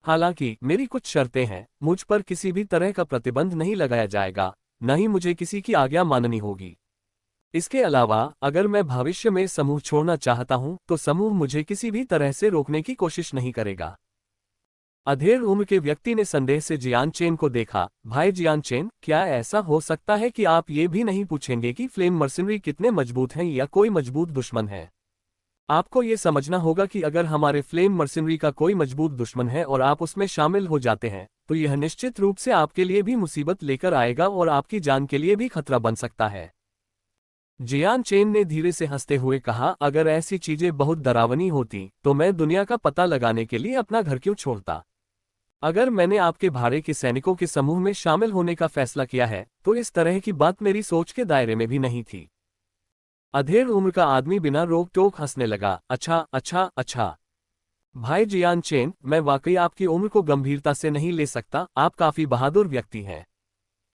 हालांकि मेरी कुछ शर्तें हैं। मुझ पर किसी भी तरह का प्रतिबंध नहीं लगाया जाएगा, न ही मुझे किसी की आज्ञा माननी होगी। इसके अलावा अगर मैं भविष्य में समूह छोड़ना चाहता हूं तो समूह मुझे किसी भी तरह से रोकने की कोशिश नहीं करेगा। अधेड़ उम्र के व्यक्ति ने संदेह से जियान चेन को देखा। भाई जियान चेन, क्या ऐसा हो सकता है कि आप ये भी नहीं पूछेंगे कि फ्लेम मर्सिनरी कितने मजबूत हैं या कोई मजबूत दुश्मन है? आपको ये समझना होगा कि अगर हमारे फ्लेम मर्सिनरी का कोई मजबूत दुश्मन है और आप उसमें शामिल हो जाते हैं तो यह निश्चित रूप से आपके लिए भी मुसीबत लेकर आएगा और आपकी जान के लिए भी खतरा बन सकता है। जियान चेन ने धीरे से हंसते हुए कहा, अगर ऐसी चीजें बहुत डरावनी होती तो मैं दुनिया का पता लगाने के लिए अपना घर क्यों छोड़ता? अगर मैंने आपके भाड़े के सैनिकों के समूह में शामिल होने का फैसला किया है तो इस तरह की बात मेरी सोच के दायरे में भी नहीं थी। अधेड़ उम्र का आदमी बिना रोक टोक हंसने लगा। अच्छा अच्छा अच्छा भाई जियान चेन, मैं वाकई आपकी उम्र को गंभीरता से नहीं ले सकता। आप काफी बहादुर व्यक्ति हैं।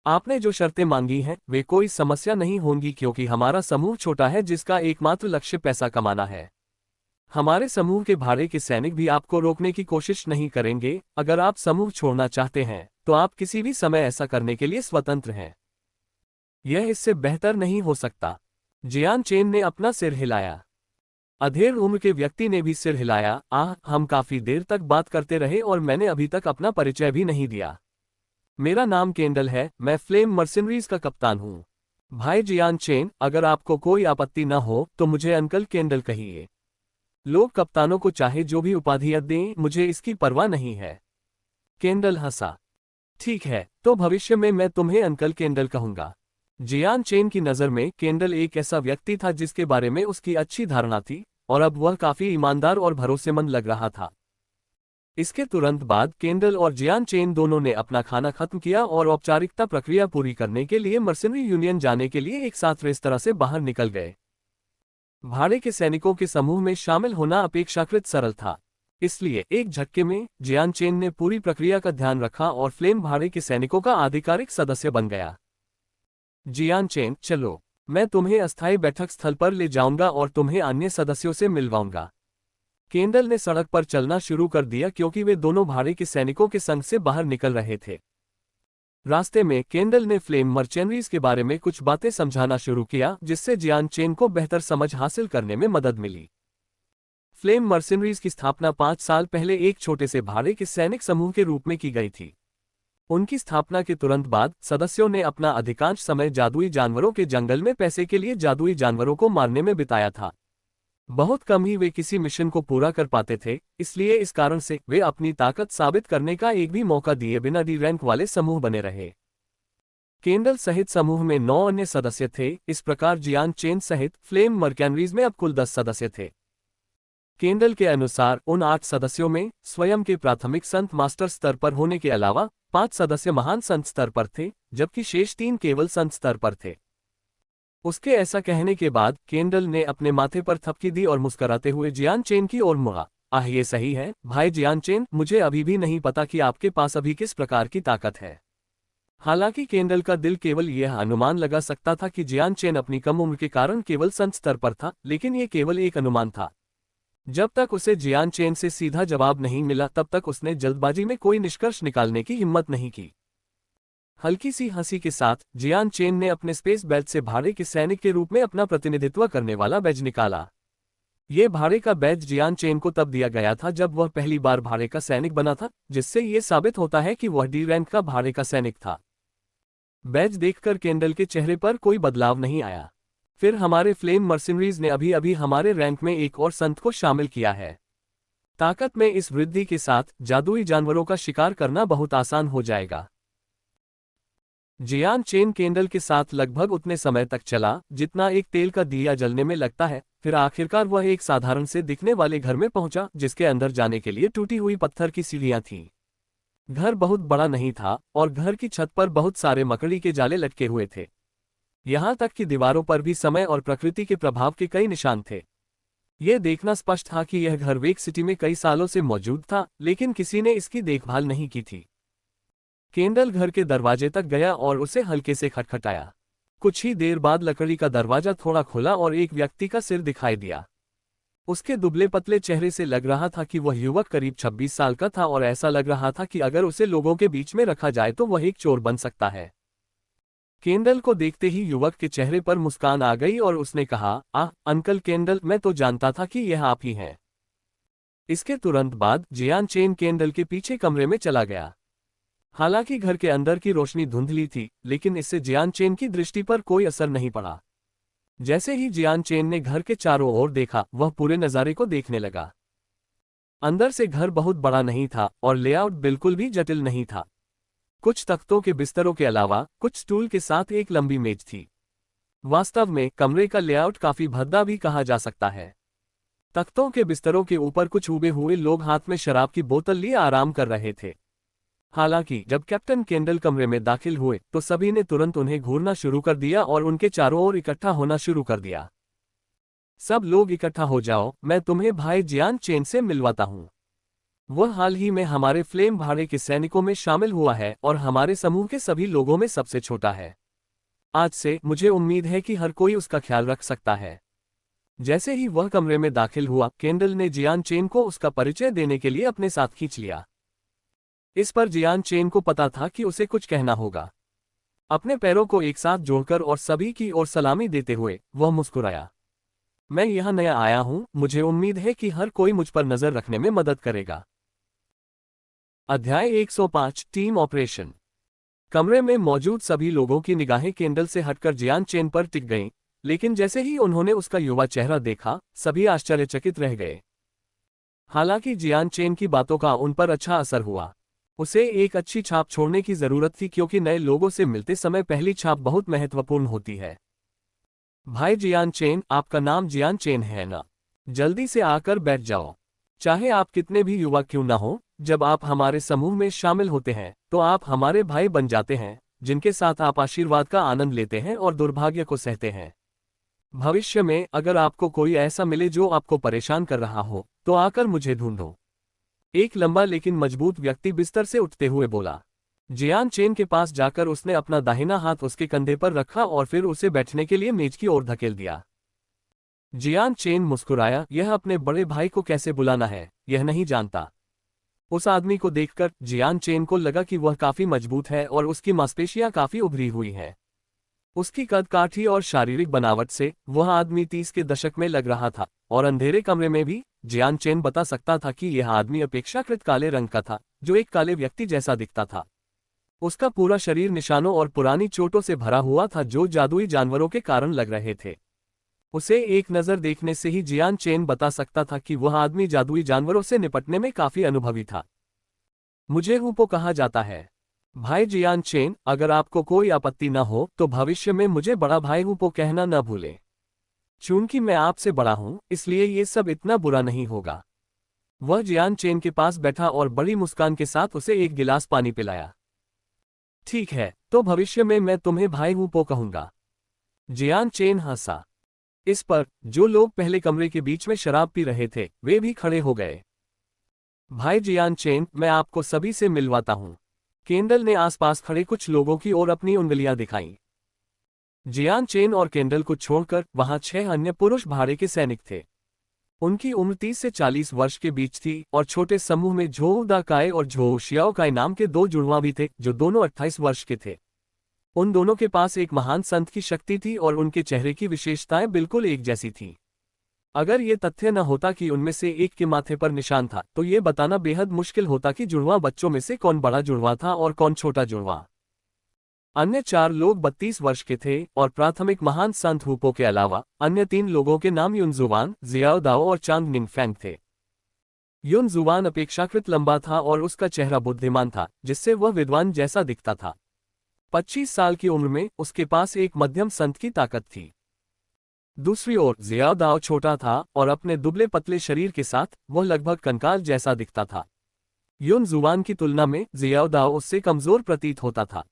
आपने जो शर्तें मांगी हैं वे कोई समस्या नहीं होंगी, क्योंकि हमारा समूह छोटा है जिसका एकमात्र लक्ष्य पैसा कमाना है। हमारे समूह के भाड़े के सैनिक भी आपको रोकने की कोशिश नहीं करेंगे। अगर आप समूह छोड़ना चाहते हैं तो आप किसी भी समय ऐसा करने के लिए स्वतंत्र हैं। यह इससे बेहतर नहीं हो सकता। जियान चेन ने अपना सिर हिलाया। अधेड़ उम्र के व्यक्ति ने भी सिर हिलाया। हम काफी देर तक बात करते रहे और मैंने अभी तक अपना परिचय भी नहीं दिया। मेरा नाम केंडल है, मैं फ्लेम मर्सिनरीज का कप्तान हूँ। भाई जियान चेन, अगर आपको कोई आपत्ति न हो तो मुझे अंकल केंडल कहिए। लोग कप्तानों को चाहे जो भी उपाधियां दें, मुझे इसकी परवाह नहीं है। केंडल हंसा। ठीक है, तो भविष्य में मैं तुम्हें अंकल केंडल कहूंगा। जियान चेन की नज़र में केंडल एक ऐसा व्यक्ति था जिसके बारे में उसकी अच्छी धारणा थी, और अब वह काफी ईमानदार और भरोसेमंद लग रहा था। इसके तुरंत बाद केंडल और जियान चेन दोनों ने अपना खाना खत्म किया और औपचारिकता प्रक्रिया पूरी करने के लिए मर्सिनरी यूनियन जाने के लिए एक साथ रेस्तरां से बाहर निकल गए। भाड़े के सैनिकों के समूह में शामिल होना अपेक्षाकृत सरल था, इसलिए एक झटके में जियान चेन ने पूरी प्रक्रिया का ध्यान रखा और फ्लेम भाड़े के सैनिकों का आधिकारिक सदस्य बन गया। जियान चेन, चलो, मैं तुम्हें अस्थायी बैठक स्थल पर ले जाऊंगा और तुम्हें अन्य सदस्यों से मिलवाऊंगा। केंडल ने सड़क पर चलना शुरू कर दिया क्योंकि वे दोनों भाड़े के सैनिकों के संग से बाहर निकल रहे थे। रास्ते में केंडल ने फ्लेम मर्चेंडरीज के बारे में कुछ बातें समझाना शुरू किया, जिससे जियान चेन को बेहतर समझ हासिल करने में मदद मिली। फ्लेम मर्चेंडरीज की स्थापना 5 साल पहले एक छोटे से भाड़े के सैनिक समूह के रूप में की गई थी। उनकी स्थापना के तुरंत बाद सदस्यों ने अपना अधिकांश समय जादुई जानवरों के जंगल में पैसे के लिए जादुई जानवरों को मारने में बिताया था। बहुत कम ही वे किसी मिशन को पूरा कर पाते थे, इसलिए इस कारण से वे अपनी ताकत साबित करने का एक भी मौका दिए बिना डी रैंक वाले समूह बने रहे। केंडल सहित समूह में 9 अन्य सदस्य थे। इस प्रकार जियान चेन सहित फ्लेम मर्केनरीज में अब कुल 10 सदस्य थे। केंडल के अनुसार उन 8 सदस्यों में स्वयं के प्राथमिक संत मास्टर स्तर पर होने के अलावा 5 सदस्य महान संत स्तर पर थे, जबकि शेष 3 केवल संत स्तर पर थे। उसके ऐसा कहने के बाद केंडल ने अपने माथे पर थपकी दी और मुस्कुराते हुए जियान चेन की ओर मुड़ा। ये सही है भाई जियान चेन, मुझे अभी भी नहीं पता कि आपके पास अभी किस प्रकार की ताकत है। हालांकि केंडल का दिल केवल यह अनुमान लगा सकता था कि जियान चेन अपनी कम उम्र के कारण केवल संत स्तर पर था, लेकिन यह केवल एक अनुमान था। जब तक उसे जियान चेन से सीधा जवाब नहीं मिला तब तक उसने जल्दबाजी में कोई निष्कर्ष निकालने की हिम्मत नहीं की। हल्की सी हंसी के साथ जियान चेन ने अपने स्पेस बेल्ट से भाड़े के सैनिक के रूप में अपना प्रतिनिधित्व करने वाला बैज निकाला। ये भाड़े का बैज जियान चेन को तब दिया गया था जब वह पहली बार भाड़े का सैनिक बना था, जिससे ये साबित होता है कि वह डी रैंक का भाड़े का सैनिक था। बैज देखकर केंडल के चेहरे पर कोई बदलाव नहीं आया। फिर हमारे फ्लेम मर्सिनरीज ने अभी अभी हमारे रैंक में एक और संत को शामिल किया है। ताकत में इस वृद्धि के साथ जादुई जानवरों का शिकार करना बहुत आसान हो जाएगा। जियान चेन केंडल के साथ लगभग उतने समय तक चला जितना एक तेल का दिया जलने में लगता है। फिर आखिरकार वह एक साधारण से दिखने वाले घर में पहुंचा, जिसके अंदर जाने के लिए टूटी हुई पत्थर की सीढ़ियां थीं। घर बहुत बड़ा नहीं था और घर की छत पर बहुत सारे मकड़ी के जाले लटके हुए थे। यहां तक कि दीवारों पर भी समय और प्रकृति के प्रभाव के कई निशान थे। यह देखना स्पष्ट था कि यह घर वेक सिटी में कई सालों से मौजूद था, लेकिन किसी ने इसकी देखभाल नहीं की थी। केंडल घर के दरवाजे तक गया और उसे हल्के से खटखटाया। कुछ ही देर बाद लकड़ी का दरवाजा थोड़ा खुला और एक व्यक्ति का सिर दिखाई दिया। उसके दुबले पतले चेहरे से लग रहा था कि वह युवक करीब 26 साल का था और ऐसा लग रहा था कि अगर उसे लोगों के बीच में रखा जाए तो वह एक चोर बन सकता है। केंडल को देखते ही युवक के चेहरे पर मुस्कान आ गई और उसने कहा, अंकल केंडल, मैं तो जानता था कि यह आप ही हैं। इसके तुरंत बाद जियान चेन केंडल के पीछे कमरे में चला गया। हालांकि घर के अंदर की रोशनी धुंधली थी, लेकिन इससे जियान चेन की दृष्टि पर कोई असर नहीं पड़ा। जैसे ही जियान चेन ने घर के चारों ओर देखा, वह पूरे नज़ारे को देखने लगा। अंदर से घर बहुत बड़ा नहीं था और लेआउट बिल्कुल भी जटिल नहीं था। कुछ तख्तों के बिस्तरों के अलावा कुछ स्टूल के साथ एक लंबी मेज थी। वास्तव में कमरे का लेआउट काफी भद्दा भी कहा जा सकता है। तख्तों के बिस्तरों के ऊपर कुछ उबे हुए लोग हाथ में शराब की बोतल लिए आराम कर रहे थे। हालांकि जब कैप्टन केंडल कमरे में दाखिल हुए तो सभी ने तुरंत उन्हें घूरना शुरू कर दिया और उनके चारों ओर इकट्ठा होना शुरू कर दिया। सब लोग इकट्ठा हो जाओ, मैं तुम्हें भाई जियान चेन से मिलवाता हूँ। वह हाल ही में हमारे फ्लेम भाड़े के सैनिकों में शामिल हुआ है और हमारे समूह के सभी लोगों में सबसे छोटा है। आज से मुझे उम्मीद है कि हर कोई उसका ख्याल रख सकता है। जैसे ही वह कमरे में दाखिल हुआ, केंडल ने जियान चेन को उसका परिचय देने के लिए अपने साथ खींच लिया। इस पर जियान चेन को पता था कि उसे कुछ कहना होगा। अपने पैरों को एक साथ जोड़कर और सभी की ओर सलामी देते हुए वह मुस्कुराया। मैं यहाँ नया आया हूँ, मुझे उम्मीद है कि हर कोई मुझ पर नजर रखने में मदद करेगा। अध्याय 105 टीम ऑपरेशन। कमरे में मौजूद सभी लोगों की निगाहें केंडल से हटकर जियान चेन पर टिक गईं, लेकिन जैसे ही उन्होंने उसका युवा चेहरा देखा, सभी आश्चर्यचकित रह गए। हालांकि जियान चेन की बातों का उन पर अच्छा असर हुआ। उसे एक अच्छी छाप छोड़ने की जरूरत थी, क्योंकि नए लोगों से मिलते समय पहली छाप बहुत महत्वपूर्ण होती है। भाई जियान चेन, आपका नाम जियान चेन है ना? जल्दी से आकर बैठ जाओ। चाहे आप कितने भी युवा क्यों ना हो, जब आप हमारे समूह में शामिल होते हैं तो आप हमारे भाई बन जाते हैं, जिनके साथ आप आशीर्वाद का आनंद लेते हैं और दुर्भाग्य को सहते हैं। भविष्य में अगर आपको कोई ऐसा मिले जो आपको परेशान कर रहा हो, तो आकर मुझे ढूंढो। एक लंबा लेकिन मजबूत व्यक्ति बिस्तर से उठते हुए बोला। जियान चेन के पास जाकर उसने अपना दाहिना हाथ उसके कंधे पर रखा और फिर उसे बैठने के लिए मेज की ओर धकेल दिया। जियान चेन मुस्कुराया, यह अपने बड़े भाई को कैसे बुलाना है यह नहीं जानता। उस आदमी को देखकर जियान चेन को लगा कि वह काफी मजबूत है और उसकी मांसपेशियां काफी उभरी हुई हैं। उसकी कद काठी और शारीरिक बनावट से वह आदमी 30 के दशक में लग रहा था, और अंधेरे कमरे में भी जियान चेन बता सकता था कि यह आदमी अपेक्षाकृत काले रंग का था, जो एक काले व्यक्ति जैसा दिखता था। उसका पूरा शरीर निशानों और पुरानी चोटों से भरा हुआ था, जो जादुई जानवरों के कारण लग रहे थे। उसे एक नज़र देखने से ही जियान चेन बता सकता था कि वह आदमी जादुई जानवरों से निपटने में काफी अनुभवी था। मुझे हुपो कहा जाता है। भाई जियान चेन, अगर आपको कोई आपत्ति न हो तो भविष्य में मुझे बड़ा भाई हुपो कहना न भूलें। चूंकि मैं आपसे बड़ा हूं, इसलिए ये सब इतना बुरा नहीं होगा। वह जियान चेन के पास बैठा और बड़ी मुस्कान के साथ उसे एक गिलास पानी पिलाया। ठीक है, तो भविष्य में मैं तुम्हें भाई हुपो कहूंगा। जियान चेन हंसा। इस पर जो लोग पहले कमरे के बीच में शराब पी रहे थे, वे भी खड़े हो गए। भाई जियान चेन, मैं आपको सभी से मिलवाता हूं। केंडल ने आसपास खड़े कुछ लोगों की ओर अपनी उंगलियां दिखाईं। जियान चेन और केंडल को छोड़कर वहां 6 अन्य पुरुष भाड़े के सैनिक थे। उनकी उम्र 30 से 40 वर्ष के बीच थी, और छोटे समूह में झोउ दा काय और झोउ शियाओ काय नाम के 2 जुड़वां भी थे, जो दोनों 28 वर्ष के थे। उन दोनों के पास एक महान संत की शक्ति थी और उनके चेहरे की विशेषताएं बिल्कुल एक जैसी थीं। अगर ये तथ्य न होता कि उनमें से एक के माथे पर निशान था, तो ये बताना बेहद मुश्किल होता कि जुड़वां बच्चों में से कौन बड़ा जुड़वां था और कौन छोटा जुड़वां। अन्य 4 लोग 32 वर्ष के थे, और प्राथमिक महान संत हुपो के अलावा अन्य 3 लोगों के नाम युनजुवान, जियाओ दाओ और चांग निंगफैंग थे। युनजुवान अपेक्षाकृत लंबा था और उसका चेहरा बुद्धिमान था, जिससे वह विद्वान जैसा दिखता था। 25 साल की उम्र में उसके पास एक मध्यम संत की ताकत थी। दूसरी ओर जियाओ दाओ छोटा था और अपने दुबले पतले शरीर के साथ वह लगभग कंकाल जैसा दिखता था। युनजुवान की तुलना में जियाओ दाओ उससे कमजोर प्रतीत होता था।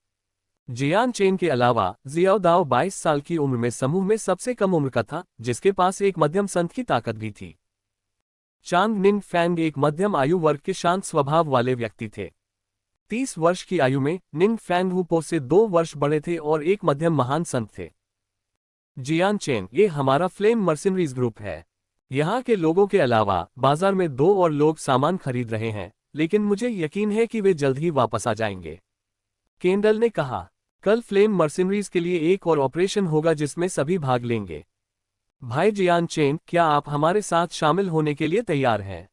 जियान चेन के अलावा जियाओ दाओ 22 साल की उम्र में समूह में सबसे कम उम्र का था, जिसके पास एक मध्यम संत की ताकत भी थी। चांग निंग फैंग एक मध्यम आयु वर्ग के शांत स्वभाव वाले व्यक्ति थे। 30 वर्ष की आयु में निंग फैंग हुपो से 2 वर्ष बड़े थे और एक मध्यम महान संत थे। जियान चेन, ये हमारा फ्लेम मर्सिनरीज ग्रुप है। यहाँ के लोगों के अलावा बाजार में 2 और लोग सामान खरीद रहे हैं, लेकिन मुझे यकीन है कि वे जल्द ही वापस आ जाएंगे। केंडल ने कहा, कल फ्लेम मर्सिनरीज के लिए एक और ऑपरेशन होगा जिसमें सभी भाग लेंगे। भाई जियान चेन, क्या आप हमारे साथ शामिल होने के लिए तैयार हैं?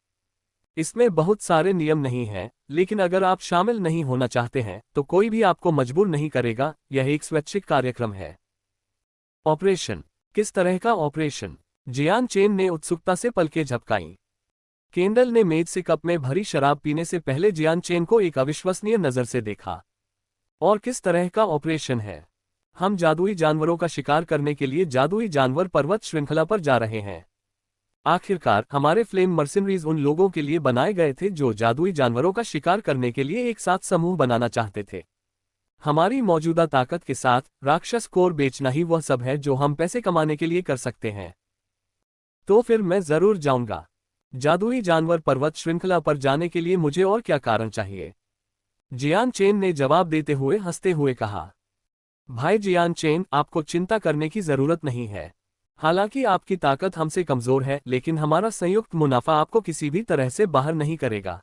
इसमें बहुत सारे नियम नहीं हैं, लेकिन अगर आप शामिल नहीं होना चाहते हैं तो कोई भी आपको मजबूर नहीं करेगा। यह एक स्वैच्छिक कार्यक्रम है। ऑपरेशन? किस तरह का ऑपरेशन? जियान चेन ने उत्सुकता से पलकें झपकाईं। केंडल ने मेज से कप में भरी शराब पीने से पहले जियान चेन को एक अविश्वसनीय नजर से देखा। और किस तरह का ऑपरेशन है? हम जादुई जानवरों का शिकार करने के लिए जादुई जानवर पर्वत श्रृंखला पर जा रहे हैं। आखिरकार हमारे फ्लेम मर्सिनरीज उन लोगों के लिए बनाए गए थे जो जादुई जानवरों का शिकार करने के लिए एक साथ समूह बनाना चाहते थे। हमारी मौजूदा ताकत के साथ राक्षस कोर बेचना ही वह सब है जो हम पैसे कमाने के लिए कर सकते हैं। तो फिर मैं जरूर जाऊंगा। जादुई जानवर पर्वत श्रृंखला पर जाने के लिए मुझे और क्या कारण चाहिए? जियान चेन ने जवाब देते हुए हंसते हुए कहा। भाई जियान चेन, आपको चिंता करने की जरूरत नहीं है। हालांकि आपकी ताकत हमसे कमजोर है, लेकिन हमारा संयुक्त मुनाफा आपको किसी भी तरह से बाहर नहीं करेगा।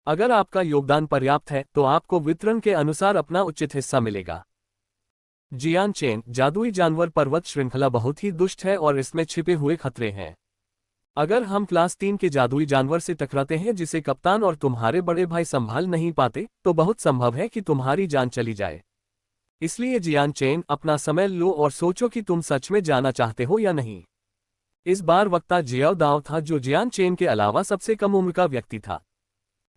अगर आपका योगदान पर्याप्त है तो आपको वितरण के अनुसार अपना उचित हिस्सा मिलेगा। जियान चेन, जादुई जानवर पर्वत श्रृंखला बहुत ही दुष्ट है और इसमें छिपे हुए खतरे हैं। अगर हम क्लास 3 के जादुई जानवर से टकराते हैं जिसे कप्तान और तुम्हारे बड़े भाई संभाल नहीं पाते, तो बहुत संभव है कि तुम्हारी जान चली जाए। इसलिए जियान चेन, अपना समय लो और सोचो कि तुम सच में जाना चाहते हो या नहीं। इस बार वक्ता जियाओ दाओ था, जो जियान चेन के अलावा सबसे कम उम्र का व्यक्ति था।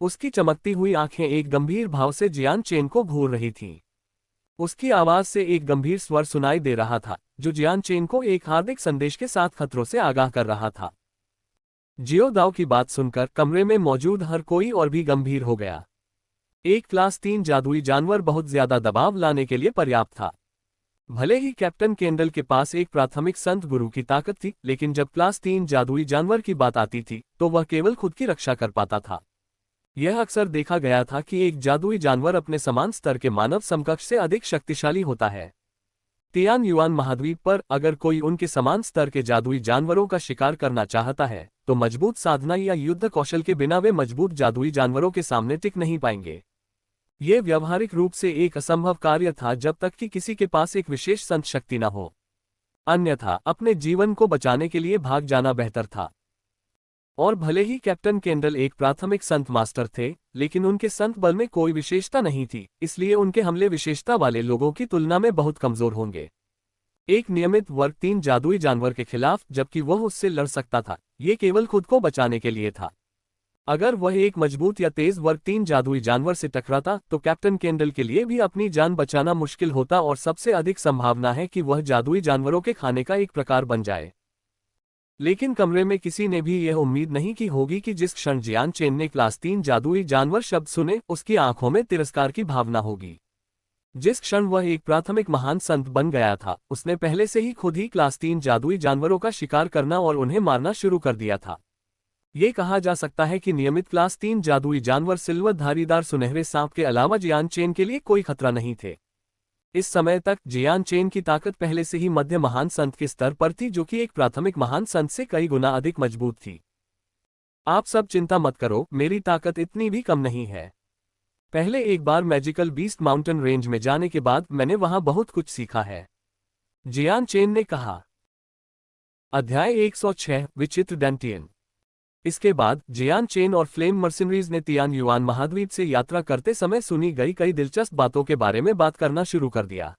उसकी चमकती हुई आंखें एक गंभीर भाव से जियान चेन को घूर रही थीं। उसकी आवाज से एक गंभीर स्वर सुनाई दे रहा था, जो जियान चेन को एक हार्दिक संदेश के साथ खतरों से आगाह कर रहा था। जियो दाओ की बात सुनकर कमरे में मौजूद हर कोई और भी गंभीर हो गया। एक क्लास 3 जादुई जानवर बहुत ज्यादा दबाव लाने के लिए पर्याप्त था। भले ही कैप्टन केंडल के पास एक प्राथमिक संत गुरु की ताकत थी, लेकिन जब क्लास 3 जादुई जानवर की बात आती थी तो वह केवल खुद की रक्षा कर पाता था। यह अक्सर देखा गया था कि एक जादुई जानवर अपने समान स्तर के मानव समकक्ष से अधिक शक्तिशाली होता है। तियान युआन महाद्वीप पर अगर कोई उनके समान स्तर के जादुई जानवरों का शिकार करना चाहता है, तो मजबूत साधना या युद्ध कौशल के बिना वे मजबूत जादुई जानवरों के सामने टिक नहीं पाएंगे। ये व्यावहारिक रूप से एक असंभव कार्य था जब तक कि किसी के पास एक विशेष संत शक्ति न हो। अन्यथा अपने जीवन को बचाने के लिए भाग जाना बेहतर था। और भले ही कैप्टन केंडल एक प्राथमिक संत मास्टर थे, लेकिन उनके संत बल में कोई विशेषता नहीं थी, इसलिए उनके हमले विशेषता वाले लोगों की तुलना में बहुत कमजोर होंगे। एक नियमित वर्ग 3 जादुई जानवर के खिलाफ जबकि वह उससे लड़ सकता था, ये केवल खुद को बचाने के लिए था। अगर वह एक मजबूत या तेज वर्ग 3 जादुई जानवर से टकराता तो कैप्टन केंडल के लिए भी अपनी जान बचाना मुश्किल होता और सबसे अधिक संभावना है कि वह जादुई जानवरों के खाने का एक प्रकार बन जाए। लेकिन कमरे में किसी ने भी यह उम्मीद नहीं की होगी कि जिस क्षण जियान चेन ने क्लास 3 जादुई जानवर शब्द सुने, उसकी आंखों में तिरस्कार की भावना होगी। जिस क्षण वह एक प्राथमिक महान संत बन गया था, उसने पहले से ही खुद ही क्लास 3 जादुई जानवरों का शिकार करना और उन्हें मारना शुरू कर दिया था। ये कहा जा सकता है कि नियमित क्लास 3 जादुई जानवर सिल्वर धारीदार सुनहरे सांप के अलावा जियान चेन के लिए कोई खतरा नहीं थे। इस समय तक जियान चेन की ताकत पहले से ही मध्य महान संत के स्तर पर थी, जो कि एक प्राथमिक महान संत से कई गुना अधिक मजबूत थी। आप सब चिंता मत करो, मेरी ताकत इतनी भी कम नहीं है। पहले एक बार मैजिकल बीस्ट माउंटेन रेंज में जाने के बाद मैंने वहां बहुत कुछ सीखा है, जियान चेन ने कहा। अध्याय 106 विचित्र डेंटियन। इसके बाद जियान चेन और फ्लेम मर्सिनरीज ने तियान युआन महाद्वीप से यात्रा करते समय सुनी गई कई दिलचस्प बातों के बारे में बात करना शुरू कर दिया।